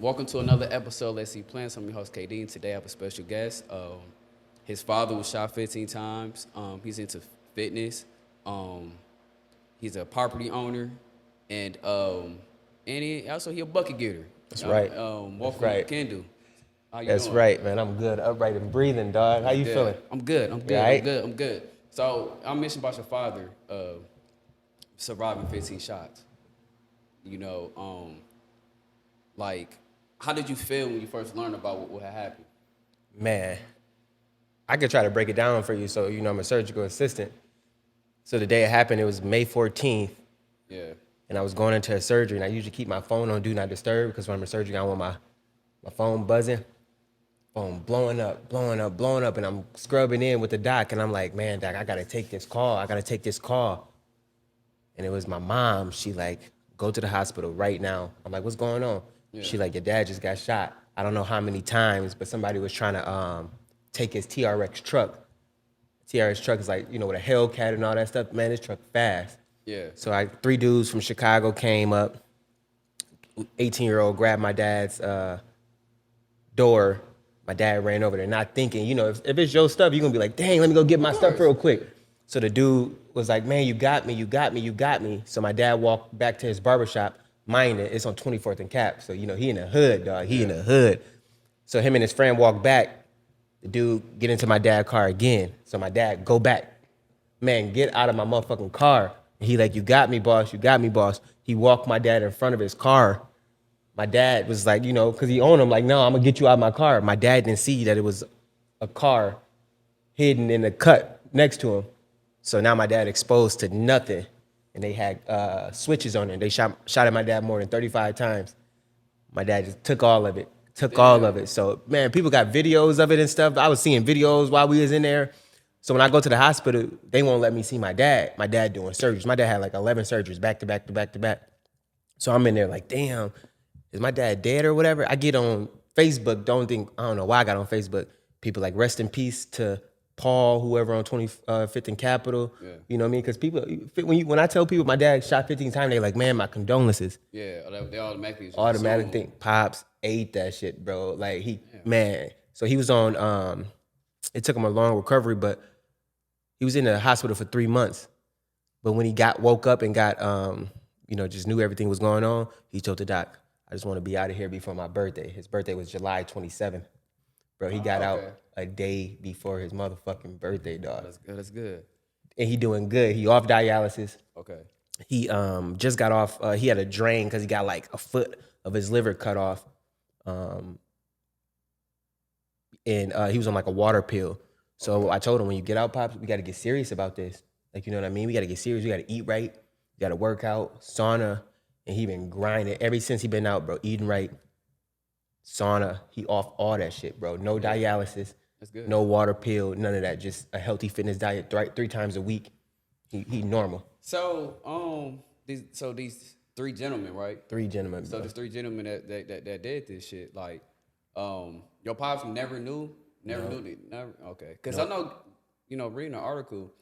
Welcome to another episode of Let's See Plans. I'm your host, KD, and today I have a special guest. His father was shot 15 times. He's into fitness. He's a property owner, and he a bucket getter. That's right. Welcome, right. Kendall. How you That's doing? right, man. I'm good, upright and breathing, dog. How you feeling? I'm good. I'm good. You all right? I'm good. So I mentioned about your father surviving 15 shots. You know, like, how did you feel when you first learned about what had happened? Man, I could try to break it down for you. So, I'm a surgical assistant. So the day it happened, it was May 14th. Yeah. And I was going into a surgery, and I usually keep my phone on Do Not Disturb because when I'm in surgery, I want my phone buzzing. Phone blowing up, and I'm scrubbing in with the doc, and I'm like, man, doc, I got to take this call. And it was my mom. She like, go to the hospital right now. I'm like, what's going on? Yeah. She like, your dad just got shot. I don't know how many times, but somebody was trying to take his TRX truck. TRX truck is like, with a Hellcat and all that stuff. Man, this truck fast. Yeah. So 3 dudes from Chicago came up. 18-year-old grabbed my dad's door. My dad ran over there, not thinking, if it's your stuff, you're going to be like, dang, let me go get my stuff real quick. So the dude was like, man, you got me. So my dad walked back to his barbershop. Mind it, it's on 24th and Cap. So, he in the hood, dog. He in the hood. So him and his friend walk back. The dude get into my dad's car again. So my dad go back. Man, get out of my motherfucking car. And he like, you got me, boss. He walked my dad in front of his car. My dad was like, because he owned him, like, no, I'm going to get you out of my car. My dad didn't see that it was a car hidden in the cut next to him. So now my dad exposed to nothing. And they had switches on it. They shot at my dad more than 35 times. My dad just took all of it. So, man, people got videos of it and stuff. I was seeing videos while we was in there. So when I go to the hospital, they won't let me see my dad. My dad doing surgeries. My dad had like 11 surgeries back to back. So I'm in there like, damn, is my dad dead or whatever? I get on Facebook. I don't know why I got on Facebook. People like, rest in peace to Paul, whoever on 25th and Capitol. Yeah. You know what I mean? Because people, when I tell people my dad shot 15 times, they're like, man, my condolences. Yeah, they automatically think Pops ate that shit, bro. Like man. So he was on, it took him a long recovery, but he was in the hospital for 3 months. But when he woke up and got, just knew everything was going on, he told the doc, I just want to be out of here before my birthday. His birthday was July 27th. Bro, he got out a day before his motherfucking birthday, dog. That's good. And he doing good. He off dialysis. Okay. He just got off, he had a drain because he got like a foot of his liver cut off. And he was on like a water pill. So I told him, when you get out, Pops, we got to get serious about this. Like, you know what I mean? We got to get serious. We got to eat right. We got to work out, sauna. And he been grinding ever since he been out, bro. Eating right, sauna. He off all that shit, bro. No dialysis. That's good. No water pill, none of that. Just a healthy fitness diet 3 times a week. He normal. So these 3 gentlemen, right? 3 gentlemen. So there's 3 gentlemen that did this shit. Like, your pops never knew. Okay. Because I know, reading an article,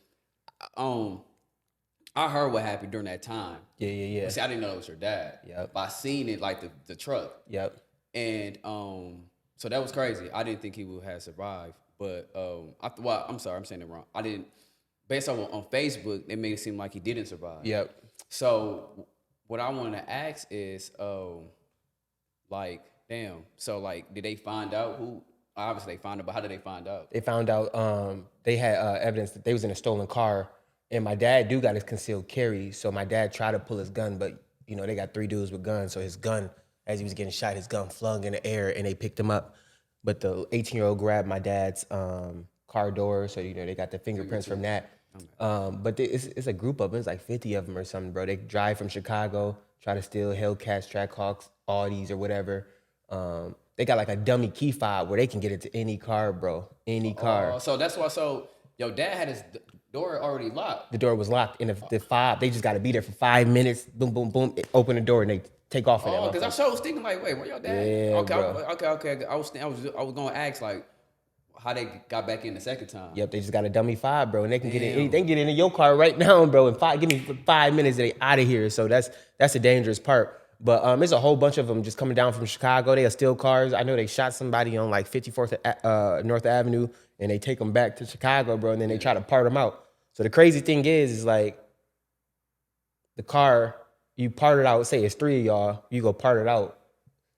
I heard what happened during that time. Yeah. But see, I didn't know it was your dad. Yep. But I seen it, like the truck. Yep. And so that was crazy. I didn't think he would have survived. But I'm sorry, I'm saying it wrong. I didn't. Based on Facebook, it made it seem like he didn't survive. Yep. So what I want to ask is, damn. So did they find out who? Obviously they found out, but how did they find out? They found out they had evidence that they was in a stolen car. And my dad got his concealed carry, so my dad tried to pull his gun, but they got 3 dudes with guns, so his gun, as he was getting shot, his gun flung in the air, and they picked him up. But the 18-year-old grabbed my dad's car door, so they got the fingerprints from that. But it's a group of them, it's like 50 of them or something, bro. They drive from Chicago, try to steal Hellcats, Trackhawks, Audis, or whatever. They got like a dummy key fob where they can get into any car, bro, any car. So that's why. So your dad had his door already locked. The door was locked, and the fob, they just got to be there for 5 minutes. Boom, boom, boom. Open the door, and they take off. Oh, because I was thinking like, wait, where your dad? Yeah, okay. I was gonna ask like how they got back in the second time. Yep, they just got a dummy fob, bro, and they can get in. They can get into your car right now, bro. In 5 minutes, they out of here. So that's the dangerous part. But there's a whole bunch of them just coming down from Chicago. They are steal cars. I know they shot somebody on like 54th North Avenue, and they take them back to Chicago, bro, and then they try to part them out. So the crazy thing is like the car, you part it out, say it's 3 of y'all, you go part it out.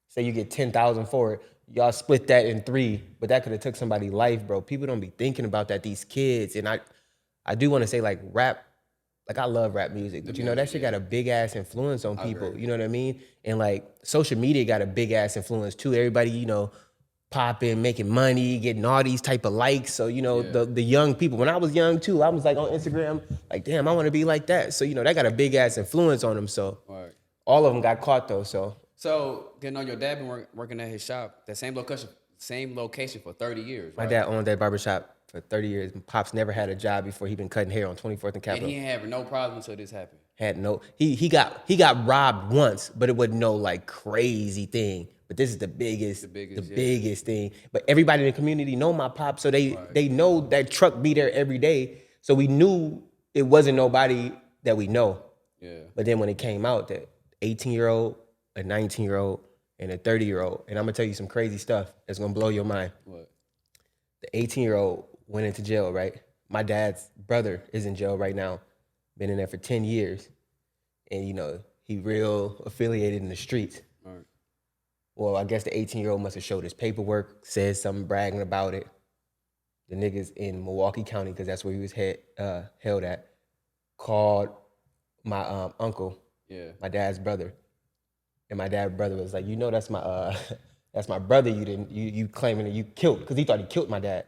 Say you get 10,000 for it. Y'all split that in 3, but that could have took somebody's life, bro. People don't be thinking about that, these kids. And I do want to say like rap, like I love rap music, but you know, that shit got a big ass influence on people. You know what I mean? And like social media got a big ass influence too. Everybody, you know, popping, making money, getting all these type of likes. So, you know, the young people, when I was young too, I was like on Instagram, like, damn, I want to be like that. So, you know, that got a big ass influence on them. So all of them got caught though. So, getting on your dad been working at his shop, that same location for 30 years, right? My dad owned that barbershop for 30 years. Pops never had a job before. He been cutting hair on 24th and Capitol. And he ain't having no problem until this happened. He got robbed once, but it wasn't no like crazy thing. But this is the biggest thing. But everybody in the community know my pop, so they know that truck be there every day. So we knew it wasn't nobody that we know. Yeah. But then when it came out, that 18-year-old, a 19-year-old, and a 30-year-old, and I'm gonna tell you some crazy stuff that's gonna blow your mind. What? The 18-year-old went into jail, right? My dad's brother is in jail right now. Been in there for 10 years. And, you know, he real affiliated in the streets. Right. Well, I guess the 18-year-old must have showed his paperwork, said something bragging about it. The niggas in Milwaukee County, because that's where he was held at, called my uncle, my dad's brother. And my dad's brother was like, you know, that's my brother you claiming that you killed, because he thought he killed my dad.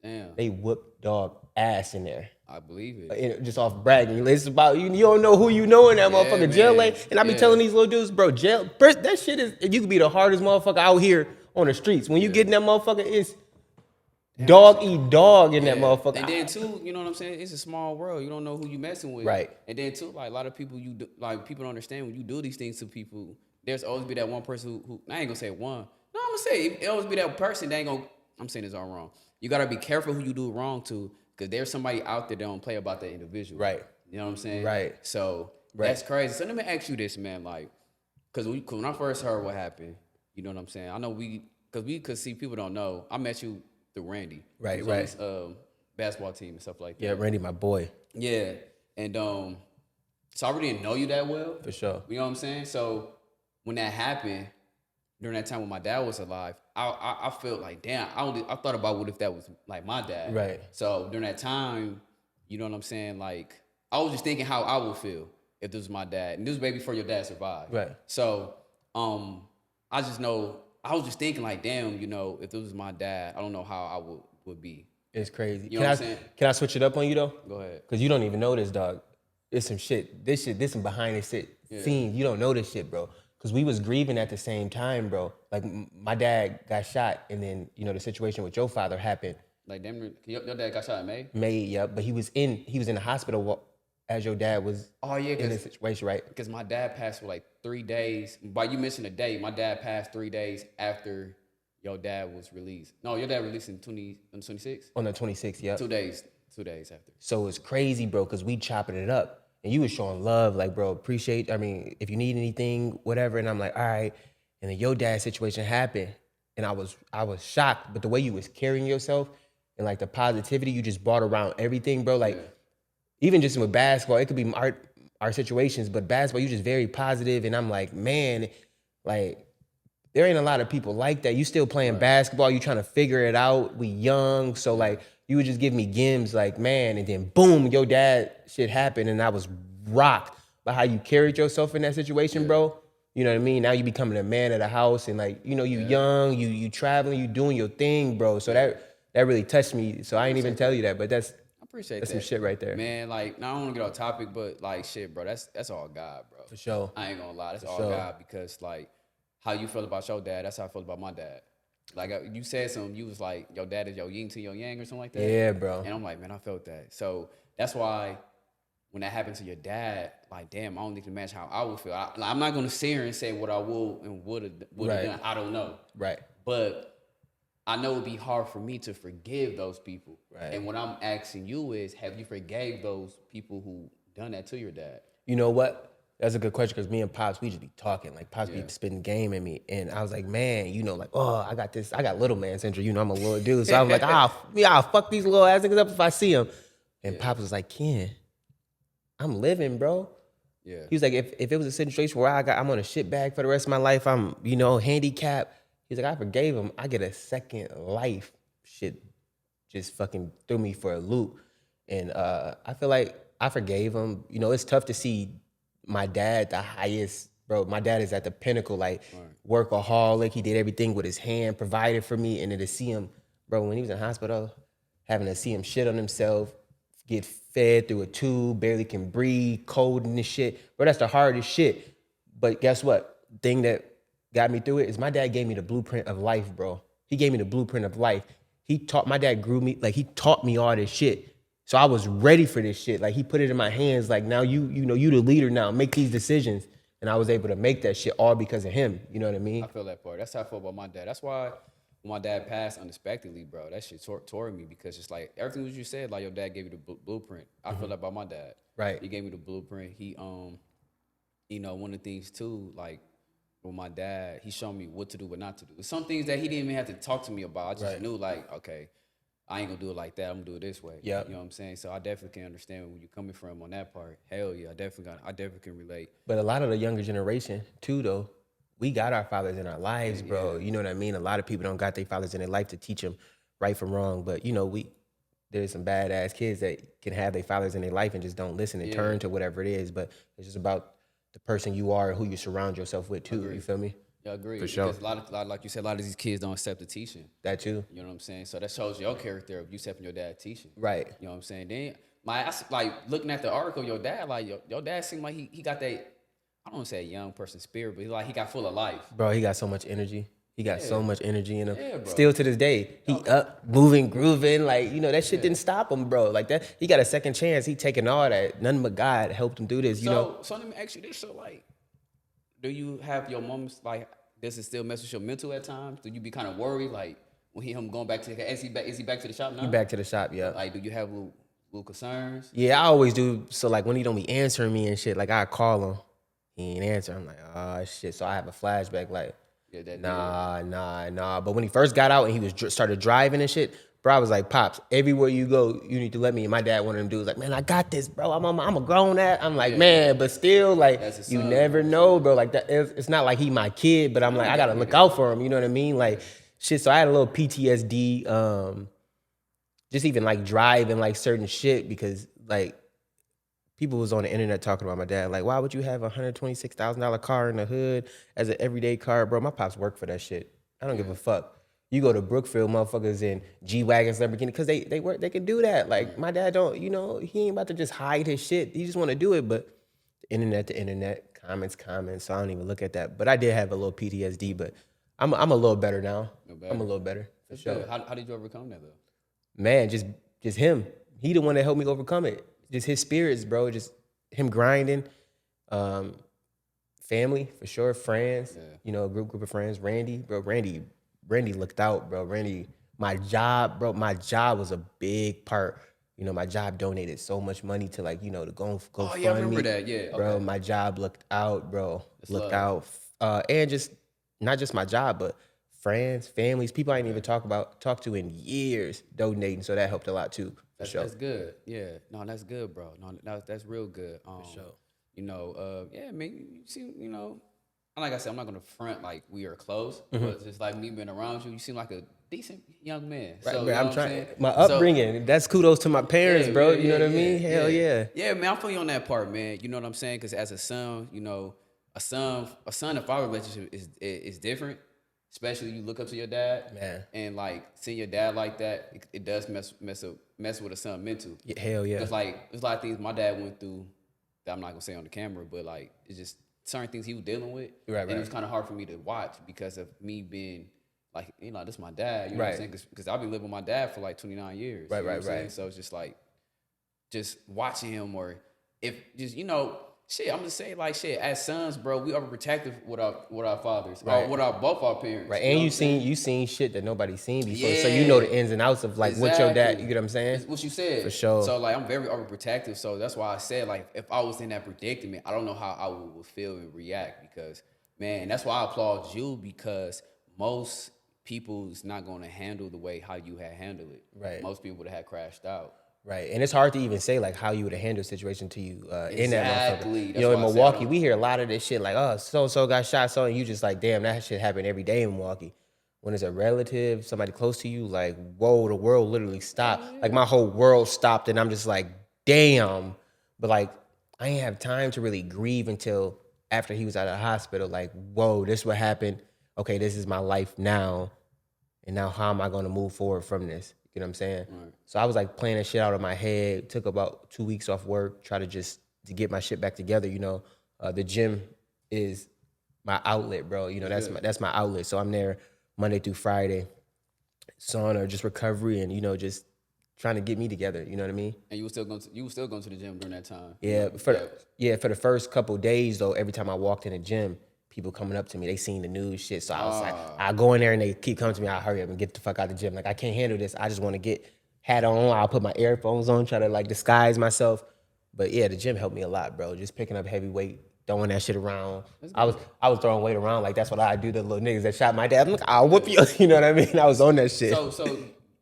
Damn. They whooped dog ass in there. I believe it. Just off bragging. It's about, you don't know who you know in that motherfucker. Man. Jail lane. And I be telling these little dudes, bro, jail, that shit is, you could be the hardest motherfucker out here on the streets. When you get in that motherfucker, it's dog eat dog in that motherfucker. And then too, you know what I'm saying? It's a small world. You don't know who you messing with. Right. And then too, like a lot of people, people don't understand when you do these things to people. There's always be that one person who I ain't gonna say one. No, I'm gonna say it always be that person that ain't gonna. I'm saying this all wrong. You gotta be careful who you do wrong to, because there's somebody out there that don't play about that individual. Right. You know what I'm saying? Right. So that's crazy. So let me ask you this, man. Like, because when I first heard what happened, you know what I'm saying? I know we could see people don't know. I met you through Randy. Right. On his, basketball team and stuff like that. Yeah, Randy, my boy. Yeah. And so I really didn't know you that well. For sure. You know what I'm saying? So when that happened, during that time when my dad was alive, I felt like, damn, I thought about what if that was like my dad. Right. So during that time, you know what I'm saying? Like, I was just thinking how I would feel if this was my dad. And this was baby before your dad survived. Right. So I just know, I was just thinking like, damn, you know, if this was my dad, I don't know how I would be. It's crazy. You know what I'm saying? Can I switch it up on you though? Go ahead. Because you don't even know this, dog. It's some shit. This some behind the scenes. You don't know this shit, bro. Because we was grieving at the same time, bro. Like, my dad got shot, and then, you know, the situation with your father happened. Like, damn, your dad got shot in May? May, yeah. But he was in the hospital as your dad was in this situation, right? Because my dad passed for like 3 days. By you missing a day, my dad passed 3 days after your dad was released. No, your dad released on the 26th? On the 26th, yeah. 2 days. 2 days after. So it's crazy, bro, because we chopping it up. And you was showing love, like, bro, appreciate, I mean, if you need anything, whatever. And I'm like, all right. And then your dad's situation happened. And I was shocked. But the way you was carrying yourself and like the positivity you just brought around everything, bro. Like, even just with basketball, it could be our situations, but basketball, you just very positive. And I'm like, man, like, there ain't a lot of people like that. You still playing basketball, you trying to figure it out. We young, so like, you would just give me gems like, man, and then boom, your dad shit happened, and I was rocked by how you carried yourself in that situation, bro. You know what I mean? Now you becoming a man of the house, and like, you know, you young, you traveling, you doing your thing, bro. So that really touched me. So I ain't even tell you that, but that's some shit right there. Man, like, now I don't want to get off topic, but like, shit, bro, that's all God, bro. For sure. I ain't gonna lie, that's all God, because like, how you feel about your dad, that's how I feel about my dad. Like, you said something, you was like, your dad is your yin to your yang or something like that. Yeah, bro. And I'm like, man, I felt that. So that's why when that happened to your dad, like, damn, I don't think to match how I would feel. I'm not going to sit here and say what I will and would have done. I don't know. Right. But I know it'd be hard for me to forgive those people. Right. And what I'm asking you is, have you forgave those people who done that to your dad? You know what? That's a good question because me and Pops, we just be talking. Like, Pops be spitting game at me. And I was like, man, like, oh, I got this. I got little man syndrome. I'm a little dude. So I'm like, I'll fuck these little ass niggas up if I see them. And Pops was like, Ken, I'm living, bro. Yeah. He was like, if it was a situation where I'm on a shit bag for the rest of my life, I'm, handicapped. He's like, I forgave him. I get a second life. Shit just fucking threw me for a loop. And I feel like I forgave him. It's tough to see my dad the highest, bro. My dad is at the pinnacle, like workaholic. He did everything with his hand, provided for me. And then to see him, bro, when he was in hospital, having to see him shit on himself, get fed through a tube, barely can breathe, cold and this shit. Bro, that's the hardest shit. But guess what? Thing that got me through it is my dad gave me the blueprint of life, bro. He gave me the blueprint of life. My dad grew me, like he taught me all this shit. So I was ready for this shit. Like he put it in my hands, like now you the leader now, make these decisions. And I was able to make that shit all because of him. You know what I mean? I feel that part. That's how I feel about my dad. That's why when my dad passed unexpectedly, bro, that shit tore me because it's like everything that you said, like your dad gave you the blueprint. I feel that about my dad. Right. He gave me the blueprint. He, one of the things too, like with my dad, he showed me what to do, what not to do. There's some things that he didn't even have to talk to me about. I just knew like, okay, I ain't gonna do it like that. I'm gonna do it this way. Yeah. You know what I'm saying? So I definitely can understand where you're coming from on that part. Hell yeah, I definitely can relate. But a lot of the younger generation too, though, we got our fathers in our lives, bro. You know what I mean? A lot of people don't got their fathers in their life to teach them right from wrong. But there's some badass kids that can have their fathers in their life and just don't listen and turn to whatever it is. But it's just about the person you are and who you surround yourself with too. You feel me? Yeah, I agree. For sure. Because a lot, like you said, a lot of these kids don't accept the teaching. That too. You know what I'm saying? So that shows your character of you accepting your dad teaching. Right. You know what I'm saying? Then like looking at the article, your dad, like your dad seemed like he got that, I don't want to say a young person spirit, but he got full of life. Bro, he got so much energy. He got so much energy in him. Yeah, bro. Still to this day, he up, moving, grooving. Like, that shit didn't stop him, bro. Like that, he got a second chance. He taking all that. Nothing but God helped him do this, So let me ask you this. So like, do you have your moments, like, does it still mess with your mental at times? Do you be kind of worried, like, when him going back to, is he back to the shop now? He back to the shop, yeah. Like, do you have little concerns? Yeah, I always do. So like when he don't be answering me and shit, like I call him, he ain't answer. I'm like, oh shit. So I have a flashback, like, nah. But when he first got out and he was started driving and shit, bro, I was like, Pops, everywhere you go, you need to let me. And my dad, one of them dudes, like, man, I got this, bro. I'm a grown ass. I'm like, man, but still, like, you never know, bro. Like that, it's not like he my kid, but I'm like, I gotta look out for him. You know what I mean? Like, shit. So I had a little PTSD, just even like driving like certain shit because like people was on the internet talking about my dad. Like, why would you have a $126,000 car in the hood as an everyday car, bro? My pops work for that shit. I don't give a fuck. You go to Brookfield, motherfuckers in G-Wagons, Lamborghini, because they work, they can do that. Like, my dad don't, he ain't about to just hide his shit. He just want to do it, but the internet, comments. So I don't even look at that. But I did have a little PTSD, but I'm a little better now. I'm a little better, for sure. How did you overcome that, though? Man, just him. He the one that helped me overcome it. Just his spirits, bro. Just him grinding. Family, for sure. Friends, a group of friends. Randy looked out, bro. My job was a big part. My job donated so much money to like, to go Oh, fund yeah, I remember me. that, yeah. Bro, okay. my job looked out, bro. Looked out. And just, not just my job, but friends, families, people I didn't even talk to in years donating. So that helped a lot too. That's good. Yeah. No, that's good, bro. No, that's real good. For sure. Yeah, man, you see, like I said, I'm not gonna front like we are close, but just like me being around you, you seem like a decent young man. Right, so, man, I'm trying. My upbringing, that's kudos to my parents, bro. You know what I mean? Hell yeah. Yeah, man, I feel you on that part, man. You know what I'm saying? Because as a son, a son and father relationship is different. Especially you look up to your dad, man, and like seeing your dad like that, it does mess with a son mental. Yeah, hell yeah. Because like there's a lot of things my dad went through that I'm not gonna say on the camera, but like it's just certain things he was dealing with, and it was kind of hard for me to watch because of me being like, this is my dad, you know what I'm saying? Because I've been living with my dad for like 29 years, right. So it's just like just watching him, or if just shit, I'm just saying, like, shit, as sons, bro, we overprotective with our fathers, or Right. with our both our parents. Right, You know and what you I'm saying? seen shit that nobody's seen before, so you know Yeah, the ins and outs of like what your dad. You exactly. get what I'm saying? It's what you For said. sure. So like, I'm very overprotective. So that's why I said, like, if I was in that predicament, I don't know how I would feel and react, because man, that's why I applaud you, because most people's not going to handle the way how you had handled it. Right. Most people would have crashed out. Right, and it's hard to even say like how you would have handled a situation to you in that motherfucker. Exactly. You That's know, in why I say I Milwaukee, don't. we hear a lot of this shit like, oh, so and so got shot, so and you just like, damn, that shit happen every day in Milwaukee. When it's a relative, somebody close to you, like, whoa, the world literally stopped. Like my whole world stopped, and I'm just like, damn. But like, I ain't have time to really grieve until after he was out of the hospital. Like, whoa, this what happened. Okay, this is my life now. And now how am I going to move forward from this? You know what I'm saying? Right. So I was like playing that shit out of my head. Took about 2 weeks off work, try to just to get my shit back together. You know, the gym is my outlet, bro. You know, that's my outlet. So I'm there Monday through Friday, sauna, just recovery, and you know, just trying to get me together. You know what I mean? And you were still going to the gym during that time. Yeah, You know, for the first couple of days though, every time I walked in the gym, people coming up to me, they seen the news shit. So I was like, I go in there and they keep coming to me. I hurry up and get the fuck out of the gym. Like I can't handle this. I just want to get hat on. I'll put my earphones on, try to like disguise myself. But yeah, the gym helped me a lot, bro. Just picking up heavy weight, throwing that shit around. I was throwing weight around like that's what I do to the little niggas that shot my dad. I'm like, I'll whoop you. You know what I mean? I was on that shit. so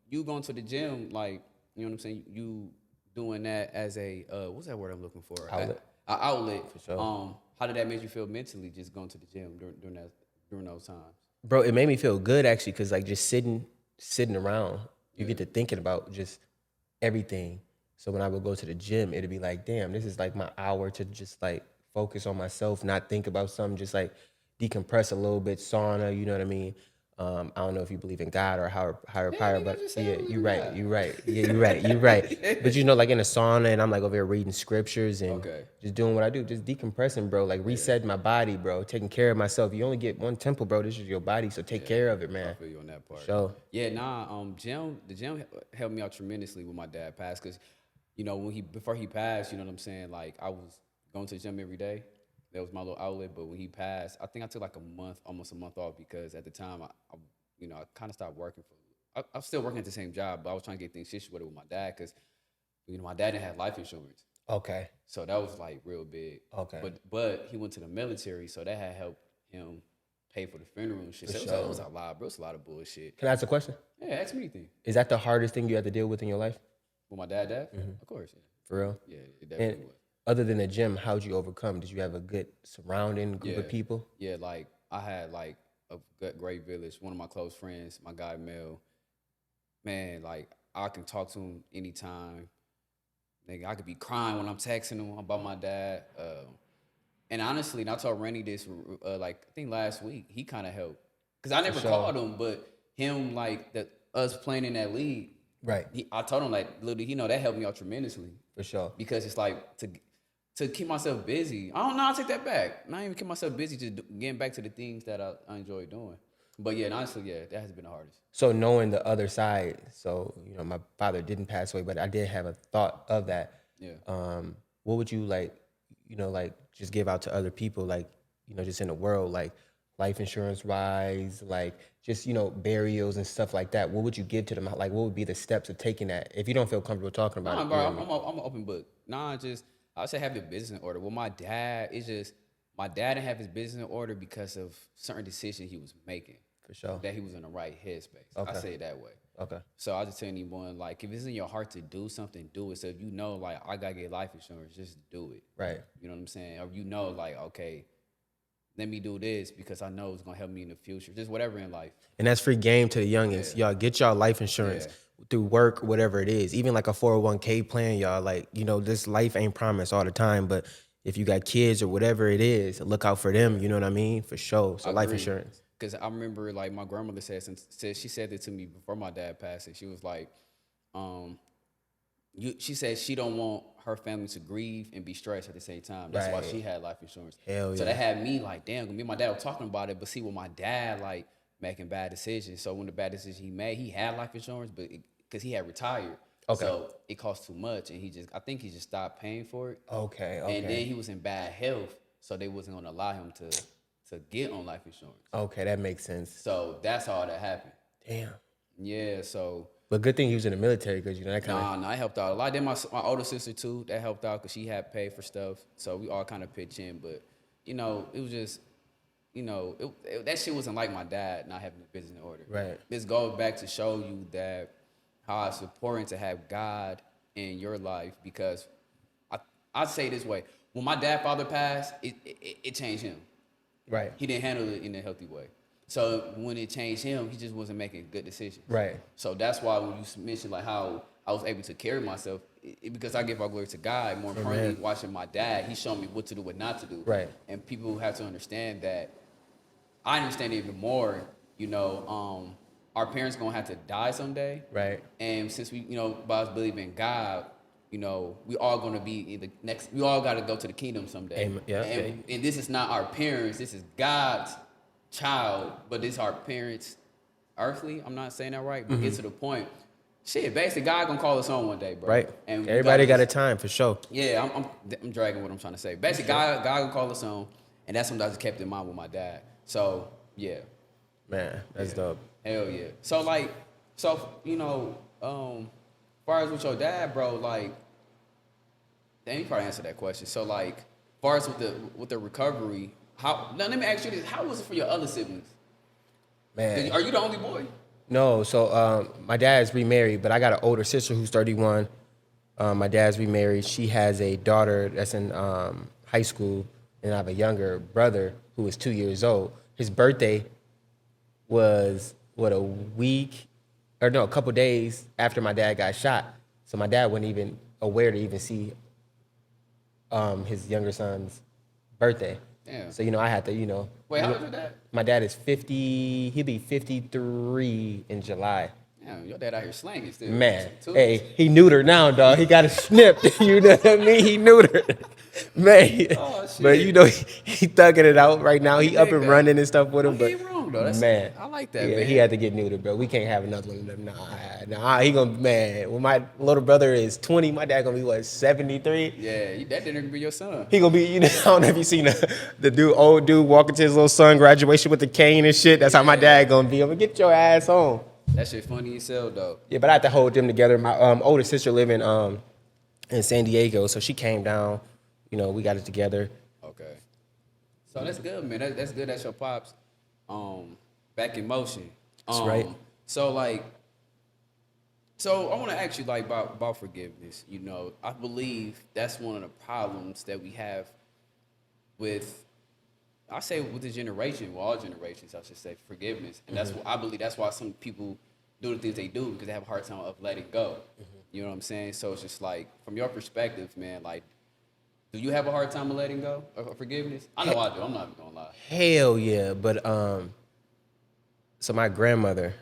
you going to the gym, like, you know what I'm saying? You doing that as a what's that word I'm looking for? Outlet. A outlet. For sure. How did that make you feel mentally, just going to the gym during those times? Bro, it made me feel good actually, cause like just sitting around, you get to thinking about just everything. So when I would go to the gym, it'd be like, damn, this is like my hour to just like focus on myself, not think about something, just like decompress a little bit, sauna, you know what I mean? I don't know if you believe in God or higher power, but yeah, you're right. Yeah, you're right. But you know, like in a sauna, and I'm like over here reading scriptures and just doing what I do, just decompressing, bro. Like resetting my body, bro. Taking care of myself. You only get one temple, bro. This is your body, so take care of it, man. I feel you on that part. So yeah, the gym helped me out tremendously when my dad passed, because you know before he passed, you know what I'm saying, like I was going to the gym every day. That was my little outlet. But when he passed, I think I took like almost a month off, because at the time, I kind of stopped working I'm still working at the same job, but I was trying to get things situated with my dad, because, my dad didn't have life insurance. okay, So that was like real big. Okay. But he went to the military, so that had helped him pay for the funeral and shit. So it was a lot, bro. It's a lot of bullshit. can I ask a question? Yeah, ask me anything. Is that the hardest thing you had to deal with in your life? With my dad, of course. Yeah. For real? Yeah, it definitely And was. other than the gym, how'd you overcome? Did you have a good surrounding group of people? Yeah, like I had like a great village. One of my close friends, my guy Mel, man, like I can talk to him anytime. Nigga, I could be crying when I'm texting him about my dad. And honestly, and I told Rennie this like I think last week. He kind of helped, because I never called him, but him, like us playing in that league. Right. I told him, like, literally, that helped me out tremendously. For sure. Because it's like to keep myself busy. I don't know. I'll take that back. Not even keep myself busy, just getting back to the things that I enjoy doing. But yeah, honestly, yeah, that has been the hardest. So knowing the other side, so my father didn't pass away, but I did have a thought of that. Yeah. What would you like just give out to other people, like, just in the world, like life insurance wise, like just, burials and stuff like that? What would you give to them? Like, what would be the steps of taking that if you don't feel comfortable talking about it? Bro, I'm an open book. I would say have your business in order. Well, my dad didn't have his business in order because of certain decisions he was making. For sure. That he was in the right headspace. Okay. I say it that way. Okay. So I just tell anyone, like, if it's in your heart to do something, do it. So if like, I gotta get life insurance, just do it. Right. You know what I'm saying? Or like, okay, let me do this because I know it's gonna help me in the future. Just whatever in life. And that's free game to the youngins. Y'all get y'all life insurance through work, whatever it is. Even like a 401k plan, y'all. Like, this life ain't promised all the time, but if you got kids or whatever it is, look out for them. You know what I mean? For sure. So life insurance. Because I remember, like, my grandmother she said it to me before my dad passed. And she was like, she said she don't want her family to grieve and be stressed at the same time. That's why she had life insurance. Hell yeah. So that had me like, damn, me and my dad were talking about it, but see, with my dad, like, making bad decisions. So when the bad decision he made, he had life insurance, but because he had retired. Okay. So it cost too much, and I think he just stopped paying for it. Okay. And then Okay. he was in bad health, so they wasn't gonna allow him to get on life insurance. Okay, that makes sense. So that's how that happened. Damn. Yeah. So But good thing he was in the military because that kind of. nah, it helped out a lot. Then my older sister too, that helped out because she had paid for stuff. So we all kind of pitch in, but it was just that shit wasn't like my dad not having the business in order. Right. This goes back to show you that how it's important to have God in your life because I'd say it this way: when my father passed, it changed him. Right. He didn't handle it in a healthy way. So when it changed him, he just wasn't making good decisions. Right. So that's why when you mentioned like how I was able to carry myself, because I give all glory to God. More importantly, watching my dad, he showed me what to do, what not to do. Right. And people have to understand that. I understand it even more. Our parents gonna have to die someday. Right. And since we, by us believing in God, we all gonna be in the next. We all gotta go to the kingdom someday. Amen. Yeah. And this is not our parents. This is God's child, but this is our parents, earthly. I'm not saying that right, but get to the point. Shit, basically, God gonna call us home one day, bro. Right. And everybody got a time for sure. Yeah, I'm dragging what I'm trying to say. Basically, God gonna call us home, and that's something I just kept in mind with my dad. So yeah. Man, that's dope. Hell yeah. So far as with your dad, bro, like, damn, you probably answered that question. So like, far as with the recovery, now let me ask you this: how was it for your other siblings? Man. Are you the only boy? No, so my dad's remarried, but I got an older sister who's 31. My dad's remarried. She has a daughter that's in high school, and I have a younger brother who is 2 years old. His birthday was, a couple days after my dad got shot. So my dad wasn't even aware to even see his younger son's birthday. Damn. So, I had to, Wait, how old is your dad? My dad is 50, he'll be 53 in July. Damn, your dad out here slanging still. Man, hey, he neutered now, dog. He got it snipped. You know what I mean? He neutered. Man. Oh, shit. But he thugging it out right now. He up and running and stuff with him. He ain't wrong, though. Man. I like that, yeah, man. he had to get neutered, bro. We can't have another one of them. Nah, he gonna, man, when my little brother is 20, my dad gonna be, 73? Yeah, that didn't be your son. He gonna be, I don't know if you seen the old dude walking to his little son graduation with the cane and shit. That's how my dad gonna be. I'm gonna get your ass home. That shit funny as hell, though. Yeah, but I had to hold them together. My older sister living in San Diego, so she came down. We got it together. Okay. So that's good, man. That's good. That's your pops back in motion. That's right. So I want to ask you about forgiveness. I believe that's one of the problems that we have with the generation, well, all generations, I should say, forgiveness. And that's what I believe. That's why some people do the things they do, because they have a hard time of letting go. You know what I'm saying? So it's just like, from your perspective, man, like, do you have a hard time of letting go of forgiveness? I know I do. I'm not even gonna lie. Hell yeah, but so my grandfather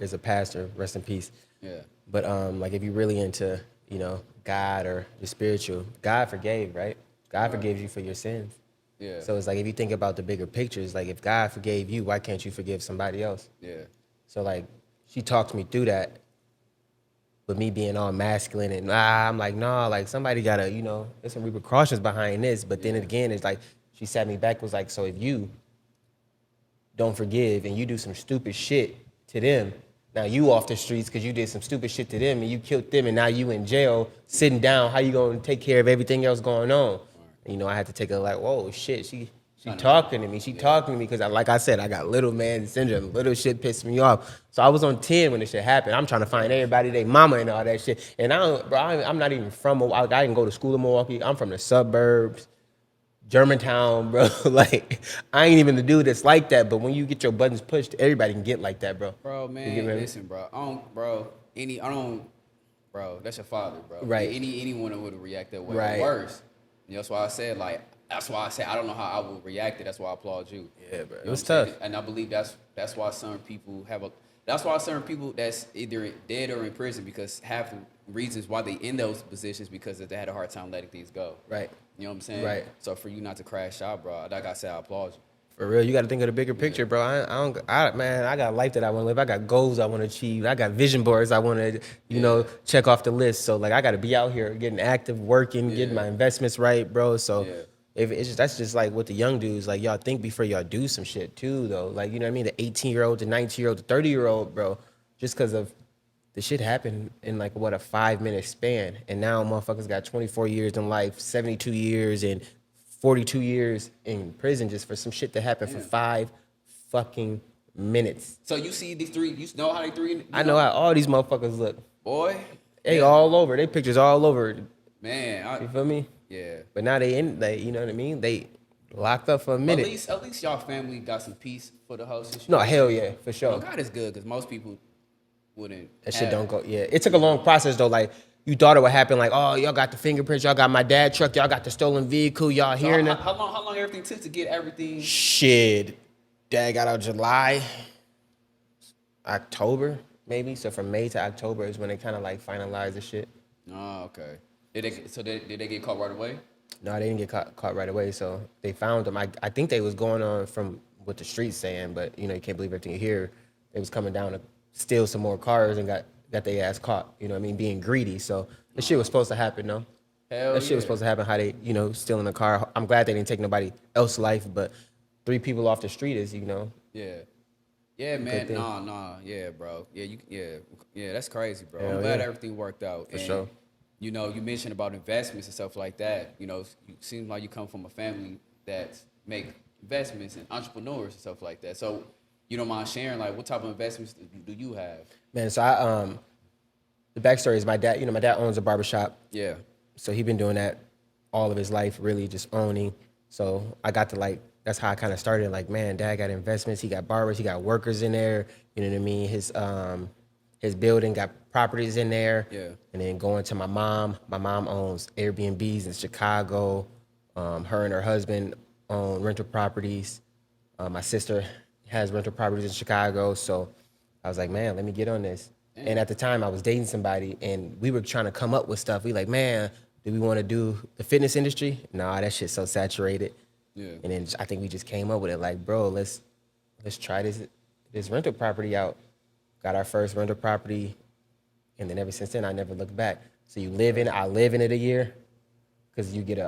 is a pastor. Rest in peace. Yeah. But if you're really into God or the spiritual, God forgave, right? God forgives you for your sins. Yeah. So it's like, if you think about the bigger picture, it's like, if God forgave you, why can't you forgive somebody else? Yeah. So she talked me through that, with me being all masculine and I'm like, nah, like somebody gotta, there's some repercussions behind this. But then again, it's like, she sat me back, was like, so if you don't forgive and you do some stupid shit to them, now you off the streets because you did some stupid shit to them and you killed them, and now you in jail sitting down, how you gonna take care of everything else going on? And, I had to take her like, whoa, shit, she talking to me. She talking to me because, like I said, I got little man syndrome. Little shit pissed me off. So I was on 10 when this shit happened. I'm trying to find everybody, they mama and all that shit. And I'm not even from Milwaukee. I didn't go to school in Milwaukee. I'm from the suburbs, Germantown, bro. Like, I ain't even the dude that's like that. But when you get your buttons pushed, everybody can get like that, bro. Bro, man, listen, bro. Bro, that's your father, bro. Right. Anyone would react that way. Right. Worse. That's why I said, I don't know how I would react. That's why I applaud you. Yeah, bro. It was tough. And I believe that's why certain people that's either dead or in prison, because half the reasons why they in those positions because they had a hard time letting things go. Right. You know what I'm saying? Right. So for you not to crash out, bro, like I said, I applaud you. For real, you got to think of the bigger picture, bro. Man, I got a life that I want to live. I got goals I want to achieve. I got vision boards I want to, check off the list. So like, I got to be out here getting active, working, getting my investments right, bro. So if it's just, that's just like what the young dudes like. Y'all think before y'all do some shit too, though. Like, you know what I mean? The 18-year-old, the 19-year-old, the 30-year-old, bro. Just because of the shit happened in like what a 5-minute span, and now motherfuckers got 24 years in life, 72 years, and 42 years in prison just for some shit that happened for 5 fucking minutes. So you see these three, you know how they three? I know how all these motherfuckers look. Boy. They all over. They pictures all over. Man. You feel me? Yeah. But now they you know what I mean? They locked up for a minute. At least y'all family got some peace for the whole situation. No, hell yeah, for sure. Well, God is good because most people wouldn't. That shit don't go. Yeah, it took a long process though. Like you thought it would happen. Like, oh, y'all got the fingerprints. Y'all got my dad truck. Y'all got the stolen vehicle. Y'all hearing it? How long everything took to get everything? Shit, dad got out July, October maybe. So from May to October is when they kind of like finalized the shit. Oh, okay. Did they get caught right away? No, they didn't get caught right away. So they found them. I think they was going on from what the streets saying, but you can't believe everything you hear. They was coming down to steal some more cars and got their ass caught. You know what I mean? Being greedy. So this shit was supposed to happen, though. That shit was supposed to happen. How they, stealing a car. I'm glad they didn't take nobody else's life, but 3 people off the street is, Yeah. Yeah, man. Nah. Yeah, bro. Yeah. That's crazy, bro. Hell I'm glad everything worked out. For sure. You mentioned about investments and stuff like that. You seem like you come from a family that make investments and entrepreneurs and stuff like that. So you don't mind sharing, like, what type of investments do you have? Man, so the backstory is my dad. My dad owns a barbershop. Yeah. So he been doing that all of his life, really just owning. So I got to that's how I kind of started. Like, man, dad got investments. He got barbers. He got workers in there. You know what I mean? His building got properties in there. Yeah. And then going to my mom. My mom owns Airbnbs in Chicago. Her and her husband own rental properties. My sister has rental properties in Chicago. So I was like, man, let me get on this. Damn. And at the time I was dating somebody and we were trying to come up with stuff. We like, man, do we want to do the fitness industry? Nah, that shit's so saturated. Yeah. And then I think we just came up with it like, bro, let's try this rental property out. Got our first rental property. And then ever since then, I never looked back. So I live in it a year. Cause you get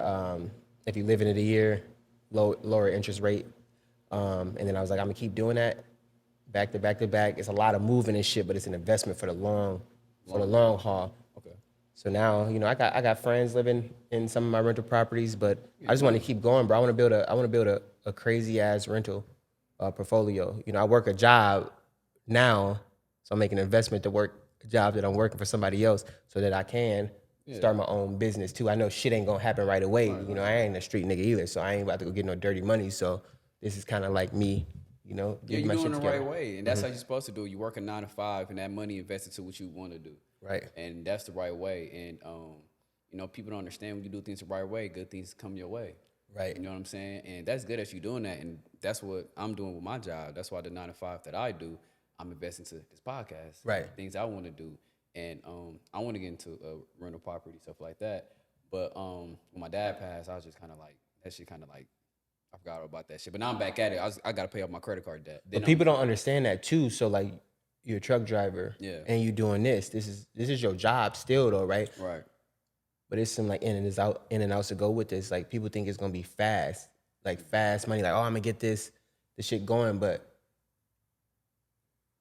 if you live in it a year, lower interest rate. And then I was like, I'm gonna keep doing that back to back to back. It's a lot of moving and shit, but it's an investment for the long haul. Okay. So now, I got friends living in some of my rental properties, but I just want to keep going, bro. I want to build a crazy ass rental portfolio. I work a job now, so I'm making an investment to work a job that I'm working for somebody else so that I can start my own business too. I know shit ain't gonna happen right away. Right. I ain't a street nigga either, so I ain't about to go get no dirty money. So this is kind of like me, you're doing the right way, and that's how you're supposed to do it. You work a 9 to 5, and that money invested to what you want to do. Right. And that's the right way. And people don't understand when you do things the right way, good things come your way. Right. You know what I'm saying? And that's good that you're doing that, and that's what I'm doing with my job. That's why the 9 to 5 that I do, I'm investing to this podcast. Right. Things I want to do, and I want to get into rental property stuff like that. But when my dad passed, I was just kind of like that shit, kind of like. I forgot about that shit, but now I'm back at it. I got to pay off my credit card debt. But people don't understand that too. So like, you're a truck driver, and you doing this. This is your job still, though, right? Right. But it's some like in and outs to go with this. Like people think it's gonna be fast, like fast money. Like, oh, I'm gonna get this shit going. But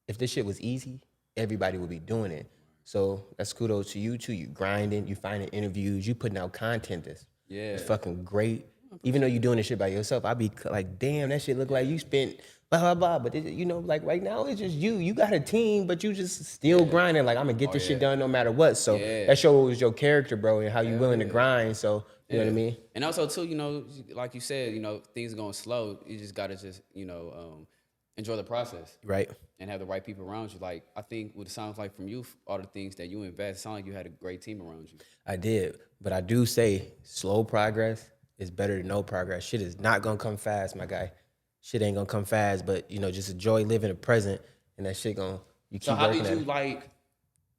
if this shit was easy, everybody would be doing it. So that's kudos to you too. You grinding, you finding interviews, you putting out content. It's fucking great. Even though you're doing this shit by yourself, I'd be like, damn, that shit look like you spent blah, blah, blah. But, like right now, it's just you. You got a team, but you just still grinding. Like, I'm going to get this shit done no matter what. So that shows your character, bro, and how you willing to grind. So, you know what I mean? And also, too, like you said, things are going slow. You just got to just, enjoy the process. Right. And have the right people around you. Like, I think what it sounds like from you, all the things that you invest, it sounds like you had a great team around you. I did. But I do say slow progress is better than no progress. Shit is not gonna come fast, my guy. Shit ain't gonna come fast, but just enjoy living the present, and that shit you keep so how working did you at like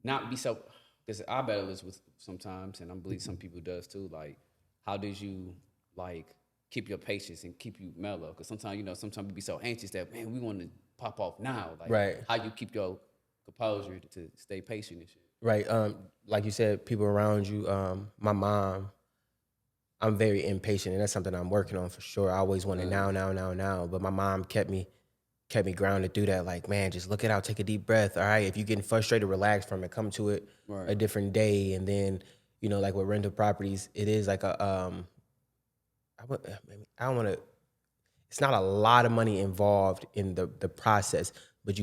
not be so? Because I battle this with sometimes, and I believe some people does too. Like, how did you like keep your patience and keep you mellow? Because sometimes you be so anxious that, man, we want to pop off now. Like, Right. how you keep your composure to stay patient and shit. Right. Like you said, people around you. My mom. I'm very impatient, and that's something I'm working on for sure. I always wanted now. But my mom kept me grounded through that. Like, man, just look it out, take a deep breath. All right, if you're getting frustrated, relax from it. Come to it Right. a different day, and then like with rental properties, it is like a I don't want to. It's not a lot of money involved in the process, but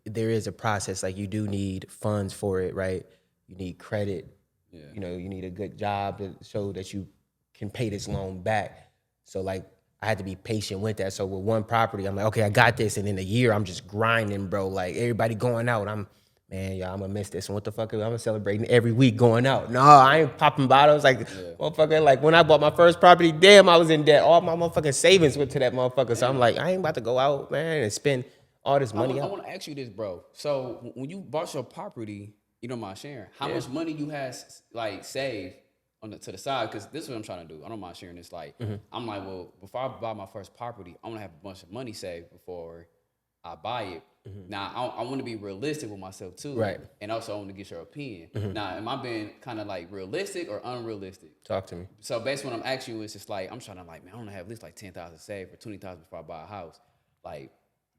there is a process. Like you do need funds for it, right? You need credit. Yeah. You need a good job to show that you can pay this loan back. So like I had to be patient with that. So with one property, I'm like, okay, I got this. And in a year, I'm just grinding, bro. Like everybody going out. Man, y'all, I'm gonna miss this. And what the fuck? I'm celebrating every week going out. No, I ain't popping bottles. Like, motherfucker, like when I bought my first property, damn, I was in debt. All my motherfucking savings went to that motherfucker. So I'm like, I ain't about to go out, man, and spend all this money I out. want to ask you this, bro. So when you bought your property, you don't mind sharing, how much money you had like saved to the side? Because this is what I'm trying to do. I don't mind sharing this. Like, I'm like, well, before I buy my first property, I want to have a bunch of money saved before I buy it. Now, I want to be realistic with myself too. Right. And also I want to get your opinion. Now, am I being kind of like realistic or unrealistic? Talk to me. So basically what I'm asking you is just like, I'm trying to like, man, I want to have at least like 10,000 saved or 20,000 before I buy a house. Like,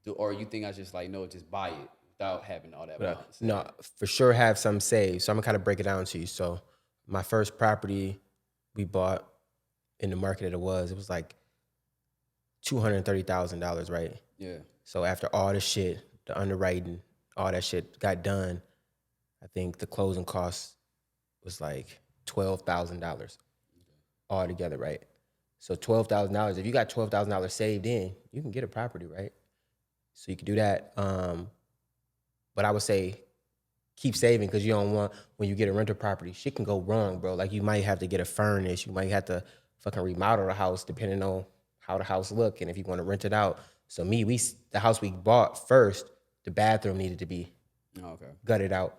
or you think I just like, no, just buy it without having all that money? No, for sure have some saved. So I'm gonna kind of break it down to you. So my first property we bought in the market that it was like $230,000, right? Yeah. So after all the shit, the underwriting, all that shit got done, I think the closing cost was like $12,000 all together, right? So $12,000. If you got $12,000 saved in, you can get a property, right? So you can do that. But I would say keep saving because you don't want, when you get a rental property, shit can go wrong, bro. Like you might have to get a furnace. You might have to fucking remodel the house depending on how the house look and if you want to rent it out. So the house we bought first, the bathroom needed to be gutted out.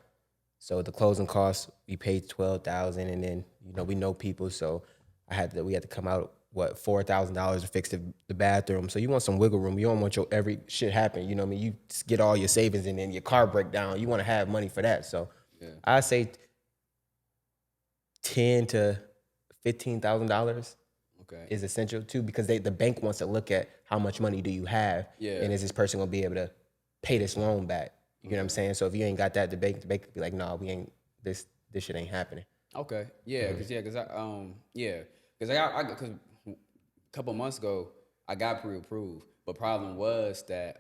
So the closing costs, we paid $12,000, and then we know people, so we had to come out $4,000 to fix the bathroom. So you want some wiggle room. You don't want your every shit happen. You know what I mean? You just get all your savings and then your car break down. You want to have money for that. So I say $10,000 to $15,000 is essential too, because the bank wants to look at how much money do you have, and is this person gonna be able to pay this loan back? You know what I'm saying? So if you ain't got that, the bank could be like, no, we ain't. This shit ain't happening. Okay. Yeah. Because a couple months ago I got pre-approved, but problem was that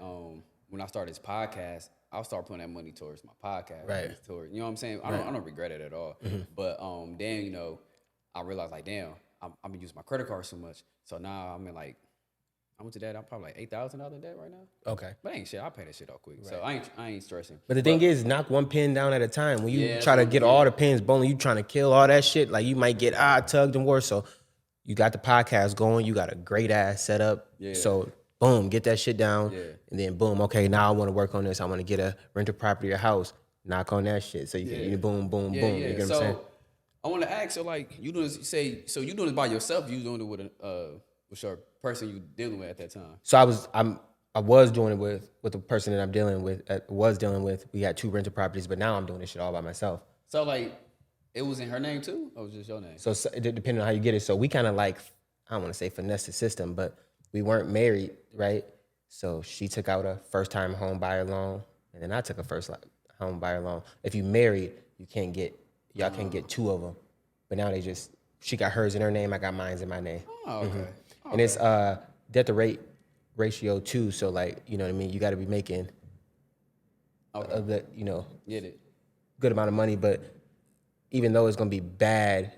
when I started this podcast, I'll start putting that money towards my podcast. Right. You know what I'm saying? I don't regret it at all. But then I realized like, damn, I've been using my credit card so much. So now I'm in like, I went to that. I'm probably like $8,000 in debt right now. Okay. But ain't shit. I'll pay that shit off quick. Right. So I ain't stressing. But the thing is, knock one pin down at a time. When you try to get all the pins bowling, you trying to kill all that shit. Like you might get tugged and worse. So you got the podcast going. You got a great ass setup. Yeah. So boom, get that shit down. Yeah. And then boom, okay, now I want to work on this. I want to get a rental property or house. Knock on that shit. So you can boom, boom, boom. You get what I'm saying? I want to ask, so like you doing this, so you doing this by yourself? You doing it with your person you dealing with at that time? So I was doing it with the person that I'm dealing with. We had 2 rental properties, but now I'm doing this shit all by myself. So like, it was in her name too, or was it just your name? So it depending on how you get it. So we kind of like, I don't want to say finesse the system, but we weren't married, right? So she took out a first time home buyer loan, and then I took a first home buyer loan. If you married, y'all can't get 2 of them. But now she got hers in her name, I got mine's in my name. Oh, okay. Okay. And it's debt to rate ratio too. So like, you know what I mean? You got to be making a good, get it, good amount of money. But even though it's gonna be bad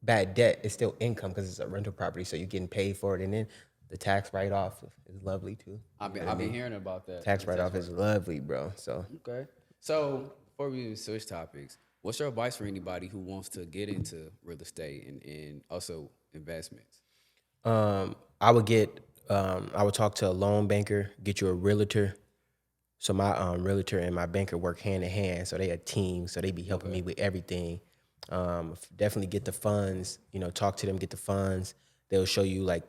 debt, it's still income because it's a rental property. So you're getting paid for it, and then the tax write off is lovely too. I've been hearing about that. Tax write off is lovely, bro. So okay. So before we switch topics, what's your advice for anybody who wants to get into real estate and also investments? I would talk to a loan banker, get you a realtor. So my realtor and my banker work hand in hand. So they a team. So they be helping me with everything. Definitely get the funds. Talk to them, get the funds. They'll show you like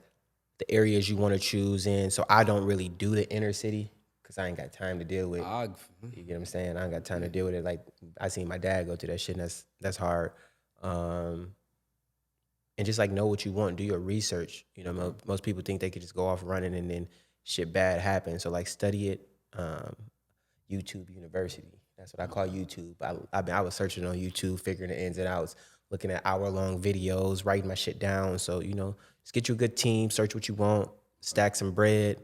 the areas you want to choose in. So I don't really do the inner city because I ain't got time to deal with. I, You get what I'm saying? I ain't got time to deal with it. Like I seen my dad go through that shit, and that's hard. And just like know what you want, do your research. You know, most people think they could just go off running and then shit bad happens. So like study it. YouTube University. That's what I call YouTube. I was searching on YouTube, figuring the ins and outs, looking at hour-long videos, writing my shit down. So, you know, just get you a good team, search what you want, stack some bread.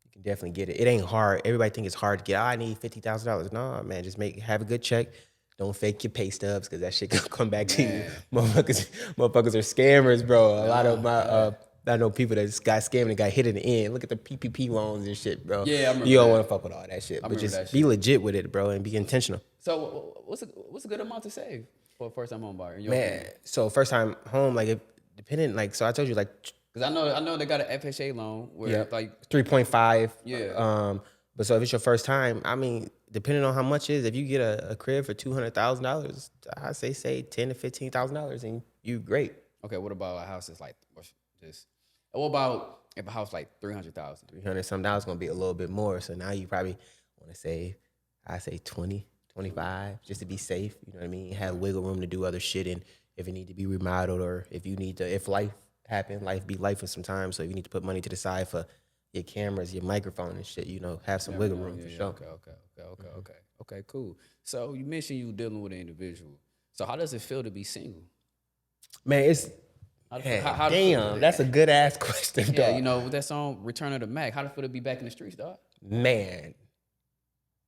You can definitely get it. It ain't hard. Everybody think it's hard to get. I need $50,000. No, man, just have a good check. Don't fake your pay stubs because that shit gonna come back to you. Motherfuckers are scammers, bro. A lot of my I know people that got scammed and got hit in the end. Look at the PPP loans and shit, bro. Yeah, I remember you don't that. want to fuck with all that shit, but remember just that be shit. legit with it, bro, and be intentional. So what's a good amount to save for a first time home buyer? In your Man, opinion? so first time home, like, so I told you, like, Because I know they got an FHA loan where like 3.5. Yeah. But so if it's your first time, I mean, depending on how much it is, if you get a crib for $200,000, I say $10,000 to $15,000, and you great. Okay, what about a house that's like just? What about if a house like 300,000? 300 some dollars gonna be a little bit more. So now you probably want to save, I say 20, 25, just to be safe. You know what I mean? Have wiggle room to do other shit, and if it need to be remodeled, or if life happen, life be life for some time. So if you need to put money to the side for your cameras, your microphone and shit, you know, have some wiggle room for sure. Okay, cool. So you mentioned you dealing with an individual. So how does it feel to be single? Man, it's damn. That's a good ass question, dog. Yeah, you know, with that song "Return of the Mac," how does it feel to be back in the streets, dog? Man,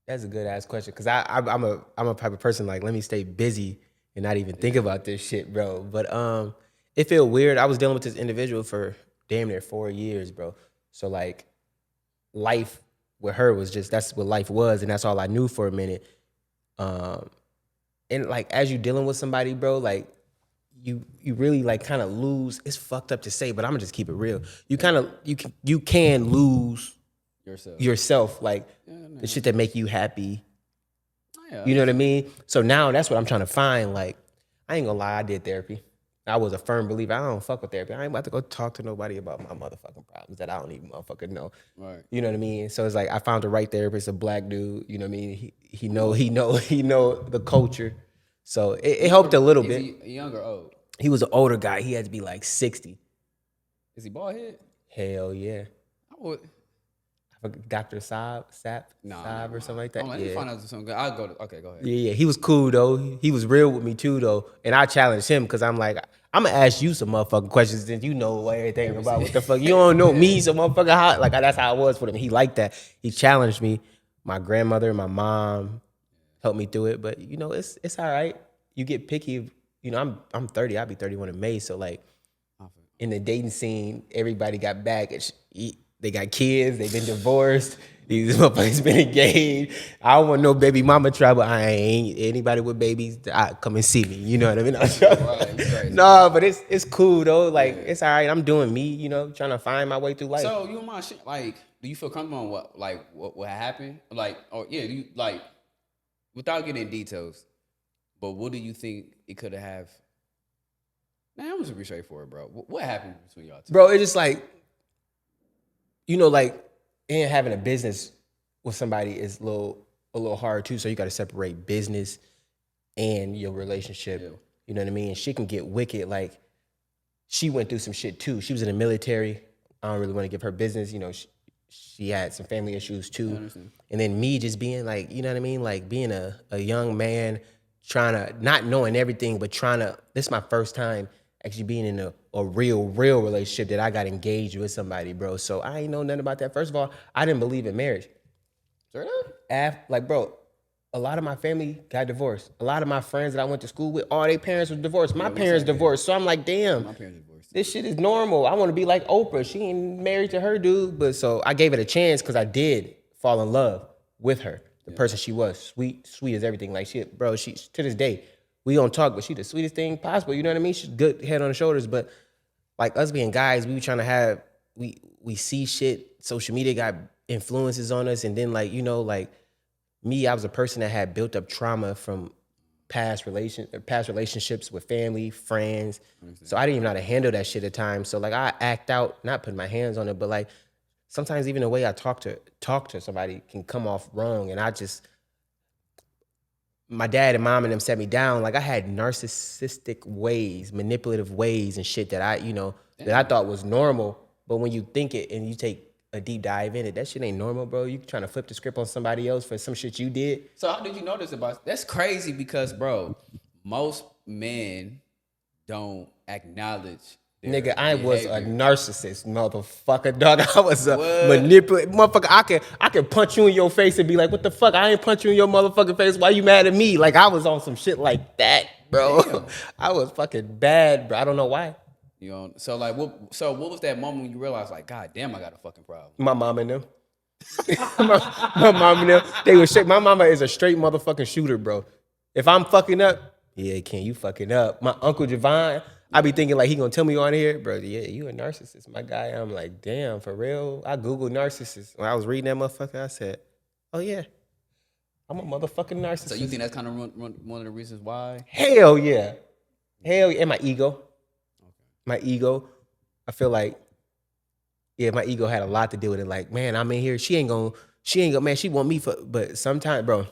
that's a good ass question, because I'm a type of person, like, let me stay busy and not even think about this shit, bro. But it feel weird. I was dealing with this individual for damn near 4 years, bro. So like, life with her was just, that's what life was, and that's all I knew for a minute. And like, as you dealing with somebody, bro, like, you really like kind of lose. It's fucked up to say, but I'm gonna just keep it real. You kind of you can lose yourself, like the shit that make you happy. You know what I mean? So now that's what I'm trying to find. Like, I ain't gonna lie, I did therapy. I was a firm believer. I don't fuck with therapy. I ain't about to go talk to nobody about my motherfucking problems that I don't even motherfucking know. Right. You know what I mean? So it's like, I found the right therapist, a black dude. You know what I mean? He know the culture. So it helped a little bit. Is he young or old? He was an older guy. He had to be like 60. Is he bald head? Hell yeah. I would. Dr. Saab or something like that. Let me find out something good. I'll go. Okay, go ahead. Yeah. He was cool though. He was real with me too though. And I challenged him because I'm like, I'm gonna ask you some motherfucking questions since you know everything about what the fuck. You don't know me, so motherfucker hot. Like, that's how I was with him. He liked that. He challenged me. My grandmother, my mom helped me through it. But you know, it's all right. You get picky. You know, I'm 30. I'll be 31 in May. So like, in the dating scene, everybody got back. They got kids. They've been divorced. These motherfuckers been engaged. I don't want no baby mama trouble. I ain't anybody with babies. Come and see me. You know what I mean? Right. No, but it's cool though. Like, it's all right. I'm doing me. You know, trying to find my way through life. So you don't mind like, do you feel comfortable on what happened? Like, you like, without getting in details, but what do you think it could have? Man, I'm just be straightforward, bro. What happened between y'all two? Bro, it's just like, you know, like, and having a business with somebody is a little hard too. So you got to separate business and your relationship. Yeah. You know what I mean? And shit can get wicked. Like, she went through some shit too. She was in the military. I don't really want to give her business. You know, she had some family issues too. And then me just being like, you know what I mean? Like, being a young man, trying to, not knowing everything, but this is my first time actually being in a real relationship that I got engaged with somebody, bro. So I ain't know nothing about that. First of all, I didn't believe in marriage. Like, bro, a lot of my family got divorced. A lot of my friends that I went to school with, all their parents were divorced. My parents divorced. So I'm like, damn, my parents divorced. This shit is normal. I want to be like Oprah. She ain't married to her dude. But so I gave it a chance because I did fall in love with her. The person she was. Sweet as everything. Like, shit, bro, she to this day, we don't talk, but she the sweetest thing possible. You know what I mean? She's good head on the shoulders. But like, us being guys, we were trying to have, we see shit. Social media got influences on us. And then, like, you know, like me, I was a person that had built up trauma from past relationships with family, friends. So I didn't even know how to handle that shit at times. So like I act out, not putting my hands on it, but like sometimes even the way I talk to somebody can come off wrong. And my dad and mom and them set me down. Like I had narcissistic ways, manipulative ways and shit that that I thought was normal. But when you think it and you take a deep dive in it, that shit ain't normal, bro. You trying to flip the script on somebody else for some shit you did. So how did you notice about that's crazy because bro, most men don't acknowledge their Nigga, I was a behavior. narcissist, motherfucker, dog. I was a manipulative motherfucker. I can punch you in your face and be like, what the fuck? I ain't punch you in your motherfucking face. Why you mad at me? Like I was on some shit like that, bro. Damn. I was fucking bad, bro. I don't know why. You know, so like what was that moment when you realized like, God damn, I got a fucking problem? My mom and them. my mom and them. They was straight. My mama is a straight motherfucking shooter, bro. If I'm fucking up, yeah, Ken, you fucking up. My Uncle Javon, I be thinking like he gonna tell me on here, bro. Yeah, you a narcissist, my guy. I'm like, damn, for real. I Googled narcissist. When I was reading that motherfucker, I said, oh yeah, I'm a motherfucking narcissist. So you think that's kind of one of the reasons why? Hell yeah. Hell yeah. And my ego. My ego. I feel like, yeah, my ego had a lot to do with it. Like, man, I'm in here. She ain't gonna, man, she want me for, but sometimes, bro,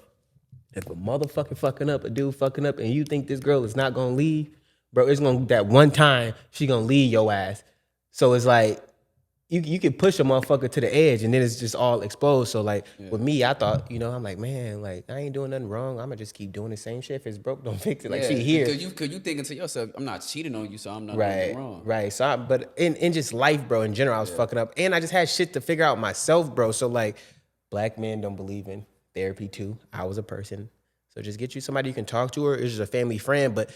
if a motherfucker fucking up, a dude fucking up, and you think this girl is not gonna leave, bro, it's gonna, that one time, she gonna leave your ass. So it's like, you can push a motherfucker to the edge and then it's just all exposed. So like with me, I thought, I'm like, man, like I ain't doing nothing wrong. I'm gonna just keep doing the same shit. If it's broke, don't fix it. Like she here. Cause you thinking to yourself, I'm not cheating on you, so I'm not doing Right, anything wrong. right. So, but in just life, bro, in general, I was fucking up, and I just had shit to figure out myself, bro. So like, black men don't believe in therapy too. I was a person, so just get you somebody you can talk to, or it's just a family friend. But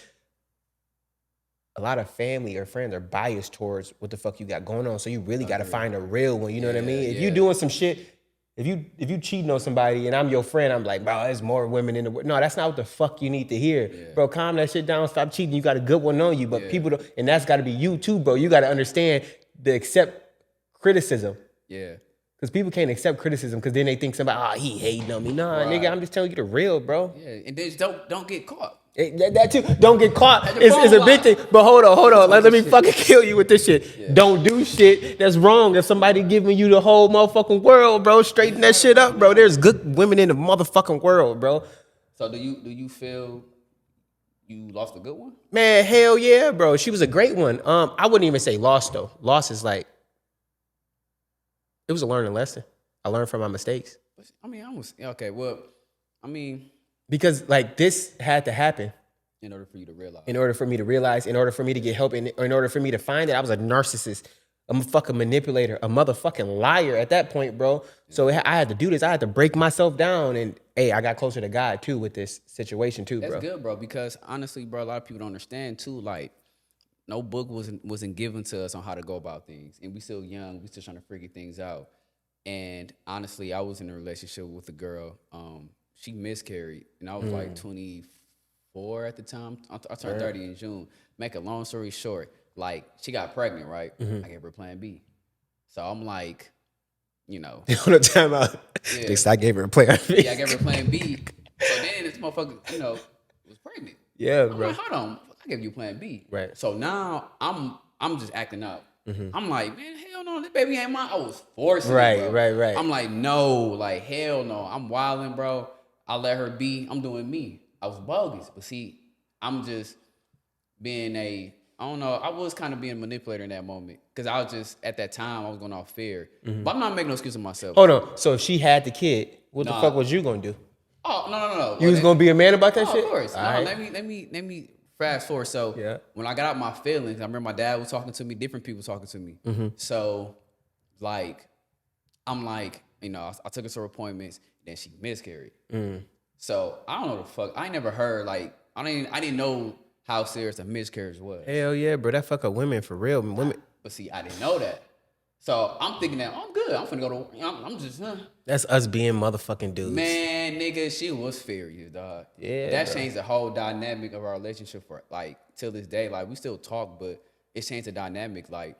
a lot of family or friends are biased towards what the fuck you got going on. So you really got to find a real one. You know what I mean? If you doing some shit, if you cheating on somebody and I'm your friend, I'm like, bro, there's more women in the world. No, that's not what the fuck you need to hear. Bro, calm that shit down. Stop cheating. You got a good one on you. But people don't, and that's got to be you too, bro. You got to understand to accept criticism. Yeah. Because people can't accept criticism because then they think somebody, he hating on me. Nah, nigga, I'm just telling you the real, bro. Yeah, and then don't get caught. That too. Don't get caught is a big thing. But hold on. Let me fucking kill you with this shit. Yeah. Don't do shit that's wrong. If somebody giving you the whole motherfucking world, bro, straighten that shit up, bro. There's good women in the motherfucking world, bro. So do you feel you lost a good one? Man, hell yeah, bro. She was a great one. I wouldn't even say lost though. Lost is like, it was a learning lesson. I learned from my mistakes. I mean, okay. Well, I mean, because like this had to happen. In order for you to realize. In order for me to realize, in order for me to get help, in order for me to find that I was a narcissist, a fucking manipulator, a motherfucking liar at that point, bro. So I had to do this. I had to break myself down. And hey, I got closer to God too with this situation too, bro. That's good, bro. Because honestly, bro, a lot of people don't understand too. Like, no book wasn't given to us on how to go about things. And we still young. We still trying to figure things out. And honestly, I was in a relationship with a girl. She miscarried. And I was like 24 at the time. I turned 30 in June. Make a long story short, like, she got pregnant, right? I gave her plan B. So I'm like, On the time out. Yeah. I gave her a plan B. Yeah, I gave her plan B. So then this motherfucker, was pregnant. Yeah, I'm bro. like, hold on. I gave you plan B. Right. So now I'm just acting up. I'm like, man, hell no, this baby ain't mine. I was forcing it, bro. Right. I'm like, no, like, hell no. I'm wilding, bro. I let her be. I'm doing me. I was bogus. But see, I'm just being I don't know, I was kind of being a manipulator in that moment. Because I was just, at that time, I was going off fear. But I'm not making no excuse of myself. Hold on. So if she had the kid, what the fuck was you going to do? Oh, no. You was going to be a man about that shit? Of course. All No, right. let me fast forward. So when I got out my feelings, I remember my dad was talking to me, different people talking to me. So like, I'm like, I took her to her appointments, then she miscarried. So I don't know the fuck. I ain't never heard, like, I didn't know how serious a miscarriage was. Hell yeah, bro. That fuck up women for real. Women. But see, I didn't know that. So I'm thinking that, I'm good. I'm finna go to, I'm just, That's us being motherfucking dudes. Man, nigga, she was furious, dog. Yeah. That changed the whole dynamic of our relationship for, like, till this day. Like, we still talk, but it changed the dynamic. Like,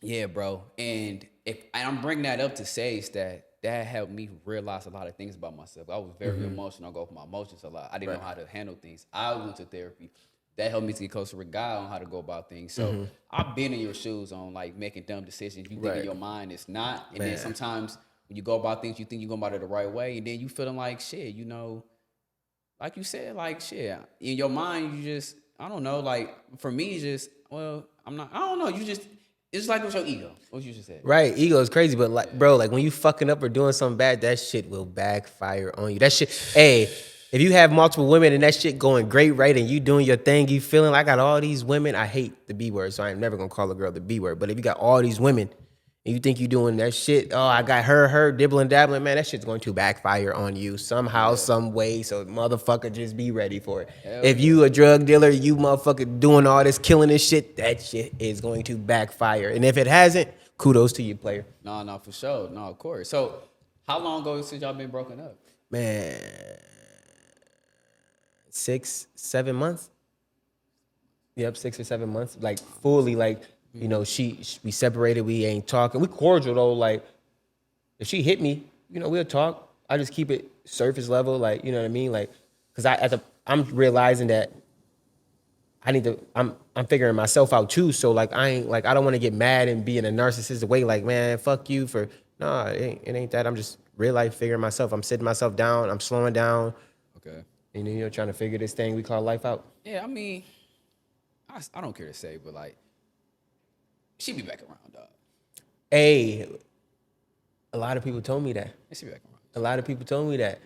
yeah, bro. And I'm bringing that up to say is that that helped me realize a lot of things about myself. I was very emotional. I go for my emotions a lot. I didn't know how to handle things. I went to therapy. That helped me to get closer with God on how to go about things. So I've been in your shoes on like making dumb decisions. You think in your mind it's not. And then sometimes when you go about things, you think you're going about it the right way. And then you feeling like shit, you know, like you said, like shit. In your mind, you just, I don't know, like for me, just, well, I'm not, I don't know. You just, it's like with your ego. What you just said. Right, ego is crazy, but like, bro, like when you fucking up or doing something bad, that shit will backfire on you. That shit, hey, if you have multiple women and that shit going great, right, and you doing your thing, you feeling like I got all these women. I hate the B word, so I'm never gonna call a girl the B word. But if you got all these women and you think you doing that shit, oh, I got her, dibbling, dabbling, man, that shit's going to backfire on you somehow, some way. So motherfucker, just be ready for it. If you a drug dealer, you motherfucker doing all this, killing this shit, that shit is going to backfire. And if it hasn't, kudos to you, player. No, for sure. No, of course. So how long ago since y'all been broken up? Man, 6, 7 months. Yep, 6 or 7 months. Like fully, like, you know, we separated, we ain't talking. We cordial though, like if she hit me, you know, we'll talk. I just keep it surface level, like, you know what I mean? Like, cause I'm realizing that I'm figuring myself out too. So like I don't want to get mad and be in a narcissistic way, like, man, fuck you for nah, it ain't that. I'm just real life figuring myself. I'm sitting myself down, I'm slowing down. Okay. And then, you know, trying to figure this thing we call life out. Yeah, I mean, I don't care to say, but like, she be back around, dog. Hey, a lot of people told me that. Yeah, she be back around. A lot of people told me that.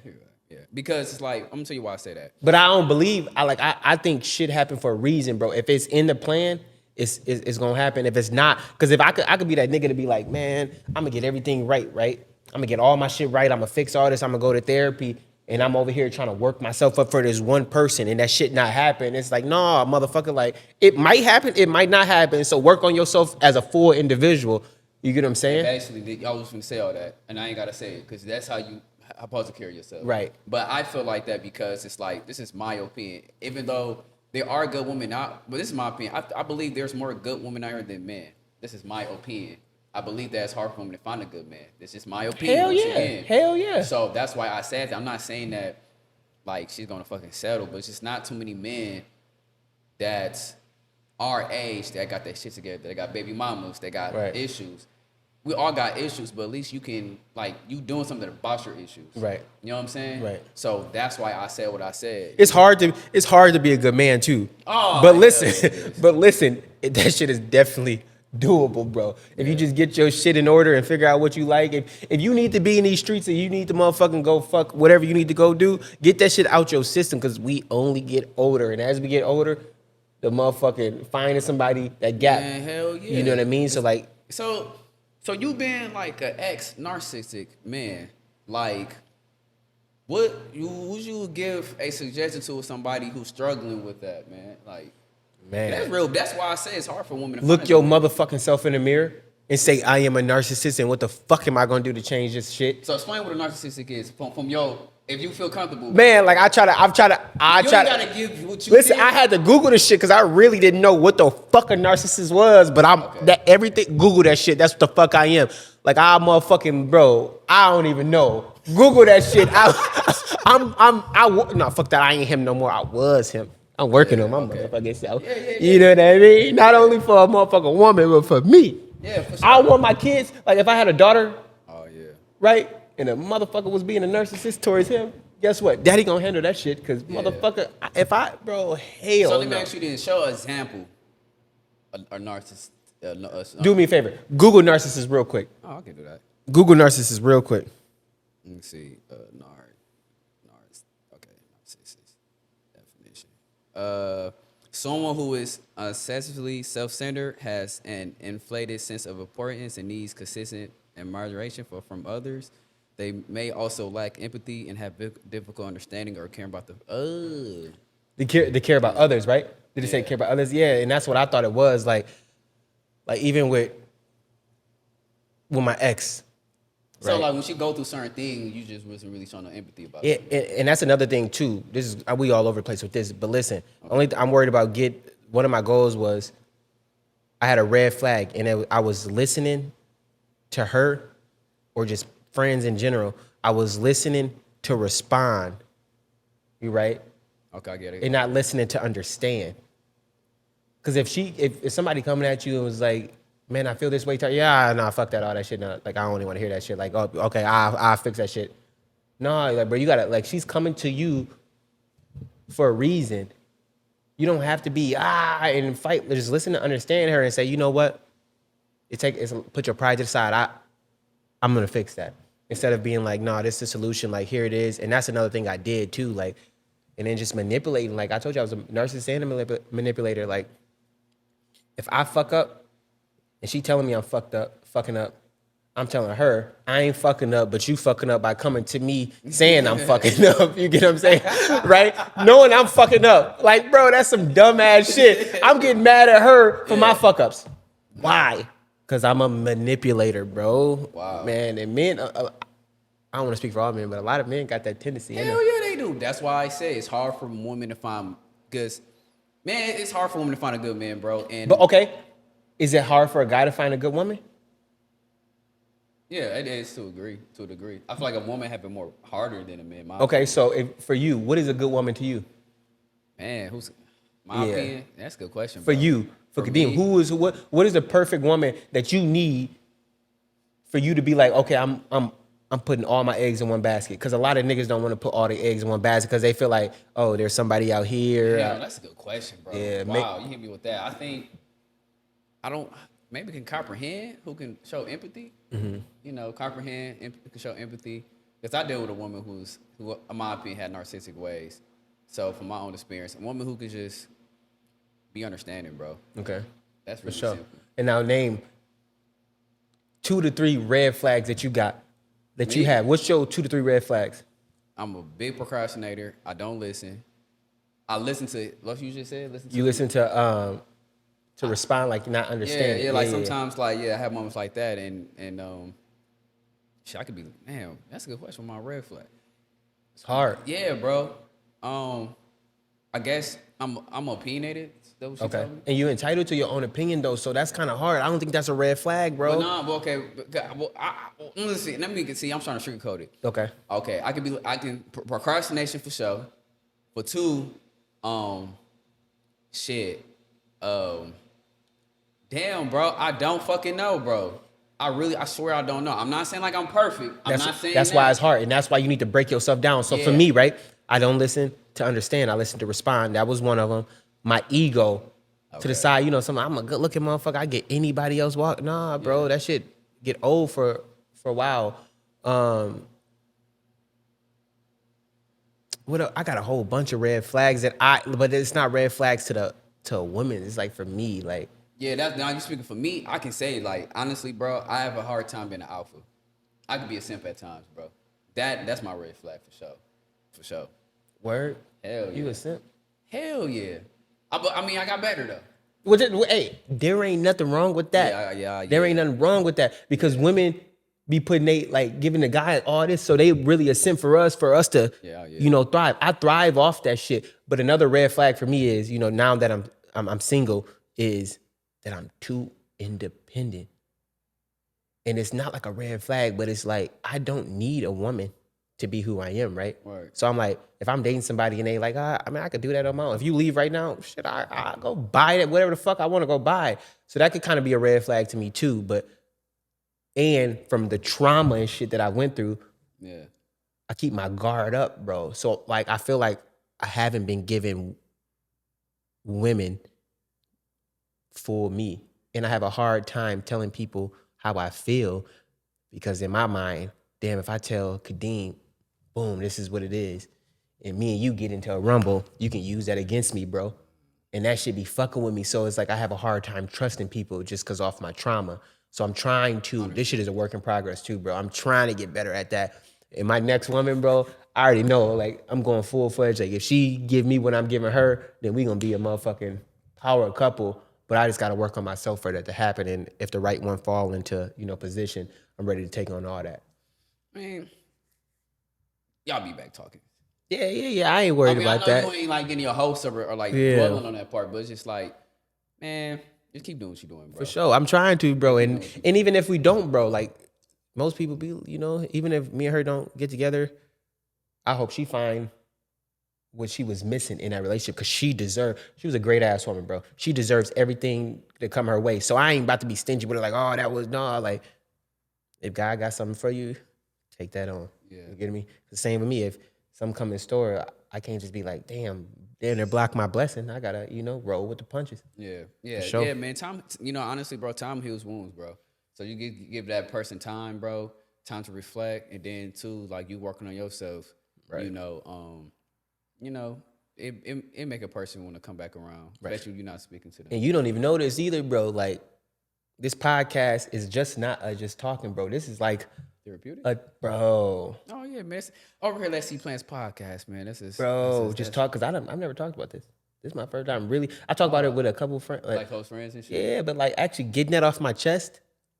Yeah, because it's like, I'm gonna tell you why I say that. But I don't believe. I think shit happen for a reason, bro. If it's in the plan, it's gonna happen. If it's not, because if I could be that nigga to be like, man, I'm gonna get everything right. I'm gonna get all my shit right. I'm gonna fix all this. I'm gonna go to therapy, and I'm over here trying to work myself up for this one person, and that shit not happen. It's like, nah, motherfucker. Like it might happen, it might not happen. So work on yourself as a full individual. You get what I'm saying? Basically, I was gonna say all that, and I ain't gotta say it because that's how you supposed to carry yourself. Right. But I feel like that because it's like, this is my opinion. Even though there are good women out, but this is my opinion. I believe there's more good women out here than men. This is my opinion. I believe that it's hard for women to find a good man. This is my opinion. Hell yeah. Hell yeah. So that's why I said that. I'm not saying that like she's gonna fucking settle, but it's just not too many men that's our age that got that shit together. They got baby mamas. They got issues. We all got issues, but at least you can, like, you doing something about your issues. Right. You know what I'm saying? Right. So that's why I said what I said. It's hard to be a good man too. Oh, but listen, that shit is definitely doable, bro. If you just get your shit in order and figure out what you like, if you need to be in these streets and you need to motherfucking go fuck whatever you need to go do, get that shit out your system, because we only get older. And as we get older, the motherfucking finding somebody that gap. Man, hell yeah. You know what I mean? So like, So you being like an ex-narcissistic man, like, would you give a suggestion to somebody who's struggling with that, man? Like, man, that's real. That's why I say it's hard for women to look your motherfucking self in the mirror and say, I am a narcissist, and what the fuck am I gonna do to change this shit? So explain what a narcissistic is from your, if you feel comfortable. Man, like I try to. You gotta give what you listen, feel. I had to Google this shit because I really didn't know what the fuck a narcissist was, but everything, Google that shit. That's what the fuck I am. Like, I motherfucking, bro, I don't even know. Google that shit. No, fuck that. I ain't him no more. I was him. I'm working on my motherfucking self. You know what I mean? Not only for a motherfucking woman, but for me. Yeah, for sure. I want my kids, like if I had a daughter, yeah, right, and a motherfucker was being a narcissist towards him, guess what? Daddy gonna handle that shit, because motherfucker, hell So let me ask you this, show an example a narcissist. Do me a favor. Google narcissist real quick. Oh, I can do that. Google narcissist real quick. Let me see. Narcissist definition. Someone who is excessively self-centered, has an inflated sense of importance, and needs consistent admiration from others. They may also lack empathy and have difficult understanding or caring about They care about others, right? Did it say care about others? Yeah, and that's what I thought it was. Like even with my ex. So right? like when she go through certain things, you just wasn't really showing no empathy about it. And that's another thing too. We all over the place with this. But listen, I'm worried about one of my goals was I had a red flag, and I was listening to her or just friends in general, I was listening to respond. You right? Okay, I get it. And not listening to understand. Because if somebody coming at you and was like, man, I feel this way, yeah, nah, fuck that, all that shit. Nah, like I don't even want to hear that shit. Like, oh, okay, I'll fix that shit. No, like, bro, you gotta like she's coming to you for a reason. You don't have to be and fight. Just listen to understand her and say, you know what? Put your pride to the side. I'm gonna fix that. Instead of being like, nah, this is the solution. Like here it is. And that's another thing I did too. Like, and then just manipulating. Like I told you, I was a narcissist and a manipulator. Like, if I fuck up and she telling me I'm fucking up, I'm telling her, I ain't fucking up, but you fucking up by coming to me saying I'm fucking up. You get what I'm saying? Right? Knowing I'm fucking up. Like, bro, that's some dumbass shit. I'm getting mad at her for my fuck ups. Why? Because I'm a manipulator, bro. Wow. Man, and men, I don't want to speak for all men, but a lot of men got that tendency. Hell yeah, they do. That's why I say it's hard for women to find good. Man, it's hard for women to find a good man, bro. And But okay, is it hard for a guy to find a good woman? yeah, it is to a degree. I feel like a woman have it more harder than a man. Okay, so for you, what is a good woman to you? Man, who's my opinion? That's a good question. For bro. you, for Kadeem, what is the perfect woman that you need for you to be like, okay, I'm putting all my eggs in one basket? Because a lot of niggas don't want to put all their eggs in one basket because they feel like, oh, there's somebody out here. Yeah, that's a good question, bro. Yeah, wow, you hit me with that. I think maybe can comprehend, who can show empathy. Mm-hmm. You know, comprehend, can show empathy. Because I deal with a woman who, in my opinion, had narcissistic ways. So from my own experience, a woman who could just be understanding, bro. Okay, That's really for sure. simple. And now name 2 to 3 red flags that you got, that you Me? have. What's your 2 to 3 red flags? I'm a big procrastinator. I don't listen. I listen to what you just said. You listen to respond like you're not understanding. Yeah, like sometimes, like I have moments like that, and shit, I could be, man, that's a good question. My red flag. It's hard. Yeah, bro. I guess I'm opinionated. That what she Okay. told me? And you're entitled to your own opinion though, so that's kind of hard. I don't think that's a red flag, bro. But nah, but okay. Let's see. Let me see. I'm trying to sugarcoat it. Okay. Okay, procrastination for sure. For 2, shit. Damn, bro. I don't fucking know, bro. I swear I don't know. I'm not saying like I'm perfect. I'm not saying that's why it's hard, and that's why you need to break yourself down. So for Yeah. me, right, I don't listen to understand. I listen to respond. That was one of them. My ego to the side. You know, I'm a good looking motherfucker. I get anybody else walk. Nah, bro, that shit get old for a while. I got a whole bunch of red flags but it's not red flags to a woman. It's like for me, like. Yeah, now you speaking for me. I can say, like, honestly, bro, I have a hard time being an alpha. I could be a simp at times, bro. That's my red flag for sure. For sure. Word? Hell yeah. You a simp? Hell yeah. I mean, I got better though. Hey, there ain't nothing wrong with that. Yeah. There ain't nothing wrong with that because women be putting giving the guy all this, so they really a simp for us to, thrive. I thrive off that shit. But another red flag for me is, now that I'm single, is that I'm too independent. And it's not like a red flag, but it's like, I don't need a woman to be who I am, right? So I'm like, if I'm dating somebody and they like, I could do that on my own. If you leave right now, shit, I go buy that, whatever the fuck I want to go buy. So that could kind of be a red flag to me too. And from the trauma and shit that I went through, I keep my guard up, bro. So like, I feel like I haven't been given women for me. And I have a hard time telling people how I feel because in my mind, damn, if I tell Kadeem, boom, this is what it is, and me and you get into a rumble, you can use that against me, bro. And that shit be fucking with me. So it's like I have a hard time trusting people just because off my trauma. So I'm trying to, this shit is a work in progress too, bro. I'm trying to get better at that. And my next woman, bro, I already know, like, I'm going full-fledged. Like, if she give me what I'm giving her, then we gonna be a motherfucking power couple. But I just got to work on myself for that to happen. And if the right one fall into, position, I'm ready to take on all that. Man, y'all be back talking. Yeah. I ain't worried about that. I know you ain't like getting your hopes or dwelling on that part, but it's just like, man, just keep doing what you're doing, bro. For sure. I'm trying to, bro. And even if we don't, bro, like, most people be, you know, even if me and her don't get together, I hope she find what she was missing in that relationship because she was a great ass woman, bro. She deserves everything to come her way. So I ain't about to be stingy with her like, oh, that was no. Like, if God got something for you, take that on. Yeah. You get me? The same with me. If something come in store, I can't just be like, damn, they're block my blessing. I gotta, you know, roll with the punches. Yeah, yeah, sure. yeah, man. Time, you know, honestly, bro, time heals wounds, bro. So you give that person time, bro, time to reflect, and then too, like you working on yourself. Right. You know, it make a person want to come back around, especially when you're not speaking to them. And you don't even know this either, bro. Like, this podcast is just not just talking, bro. This is like Therapeutic. Bro. Oh yeah, man. Over here, Let's See Plans podcast, man. This is just talk because I've never talked about this. This is my first time really. I talk about it with a couple friends, like close friends and shit. Yeah, but like actually getting that off my chest.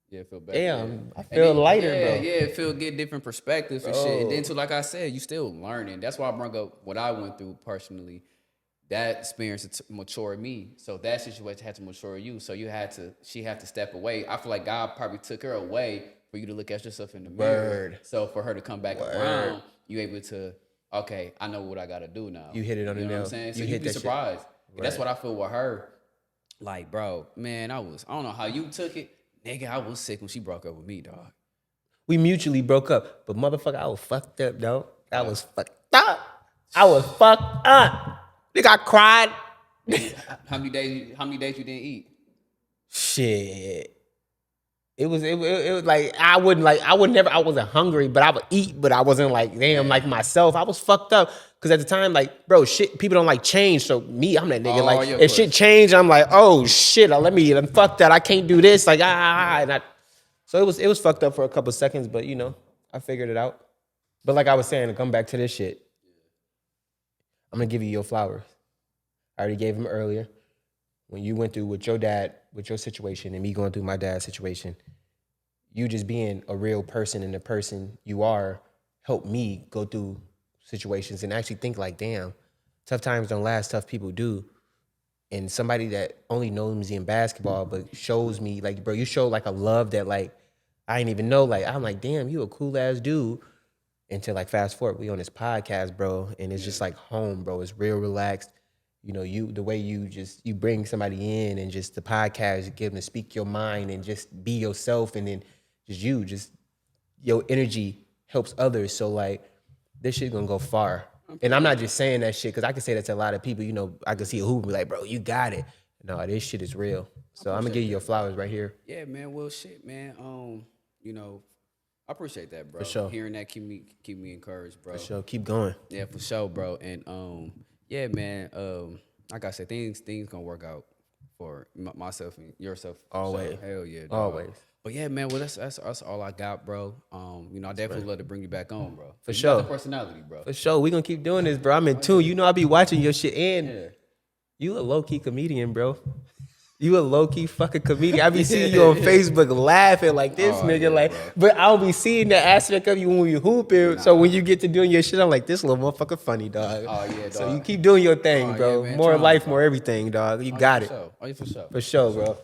Yeah, feel better. Damn, yeah. I feel lighter, yeah, bro. Yeah, feel get different perspectives and shit. And then too, like I said, you still learning. That's why I brought up what I went through personally. That experience matured me. So that situation had to mature you. So she had to step away. I feel like God probably took her away for you to look at yourself in the mirror. So for her to come back around, you able to, okay, I know what I got to do now. You hit it on the nail. You know what I'm saying? So you'd be surprised. Right. That's what I feel with her. Like, bro, man, I don't know how you took it. Nigga, I was sick when she broke up with me, dog. We mutually broke up. But motherfucker, I was fucked up, dog. I was fucked up. Nigga, I cried. How many days you didn't eat? Shit. It was like I wasn't hungry, but I would eat, but I wasn't like damn like myself. I was fucked up because at the time, like, bro, shit, people don't like change. So me, I'm that nigga. Like if shit changed, I'm like, oh shit, fuck that. I can't do this. Like so it was fucked up for a couple seconds, but you know, I figured it out. But like I was saying, to come back to this shit, I'm gonna give you your flowers. I already gave them earlier. When you went through with your dad, with your situation, and me going through my dad's situation, you just being a real person and the person you are helped me go through situations and actually think like, damn, tough times don't last, tough people do. And somebody that only knows me in basketball but shows me, like, bro, you show like a love that like I didn't even know. Like, I'm like, damn, you a cool ass dude. Until like fast forward, we on this podcast, bro, and it's just like home, bro. It's real relaxed. You know, the way you bring somebody in and just the podcast, you give them to speak your mind and just be yourself, and then just your energy helps others. So like this shit gonna go far. And I'm not just saying that shit because I can say that to a lot of people. You know, I can see a hoop and be like, bro, you got it. No, this shit is real. So I'm gonna give you your flowers right here. Yeah, man. Well, shit, man. You know, I appreciate that, bro. For sure. Hearing that keep me encouraged, bro. For sure. Keep going. Yeah, for sure, bro. And yeah, man. Like I said, things gonna work out for myself and yourself. Always. So, hell yeah. Dog. Always. But yeah, man. Well, that's all I got, bro. You know, I definitely love to bring you back on, bro. For sure. You got the personality, bro. For sure. We gonna keep doing this, bro. I'm in tune. You know, I be watching your shit, and you a low key comedian, bro. You a low-key fucking comedian. I be seeing you on Facebook laughing like this nigga. Yeah, like, bro. But I'll be seeing that aspect of you when you hooping. Nah. So when you get to doing your shit, I'm like, this little motherfucker funny, dog. Oh, yeah, dog. So you keep doing your thing, bro. Yeah, man, more life, more everything, dog. You got it. Sure. Oh, yeah, for sure. For sure, bro.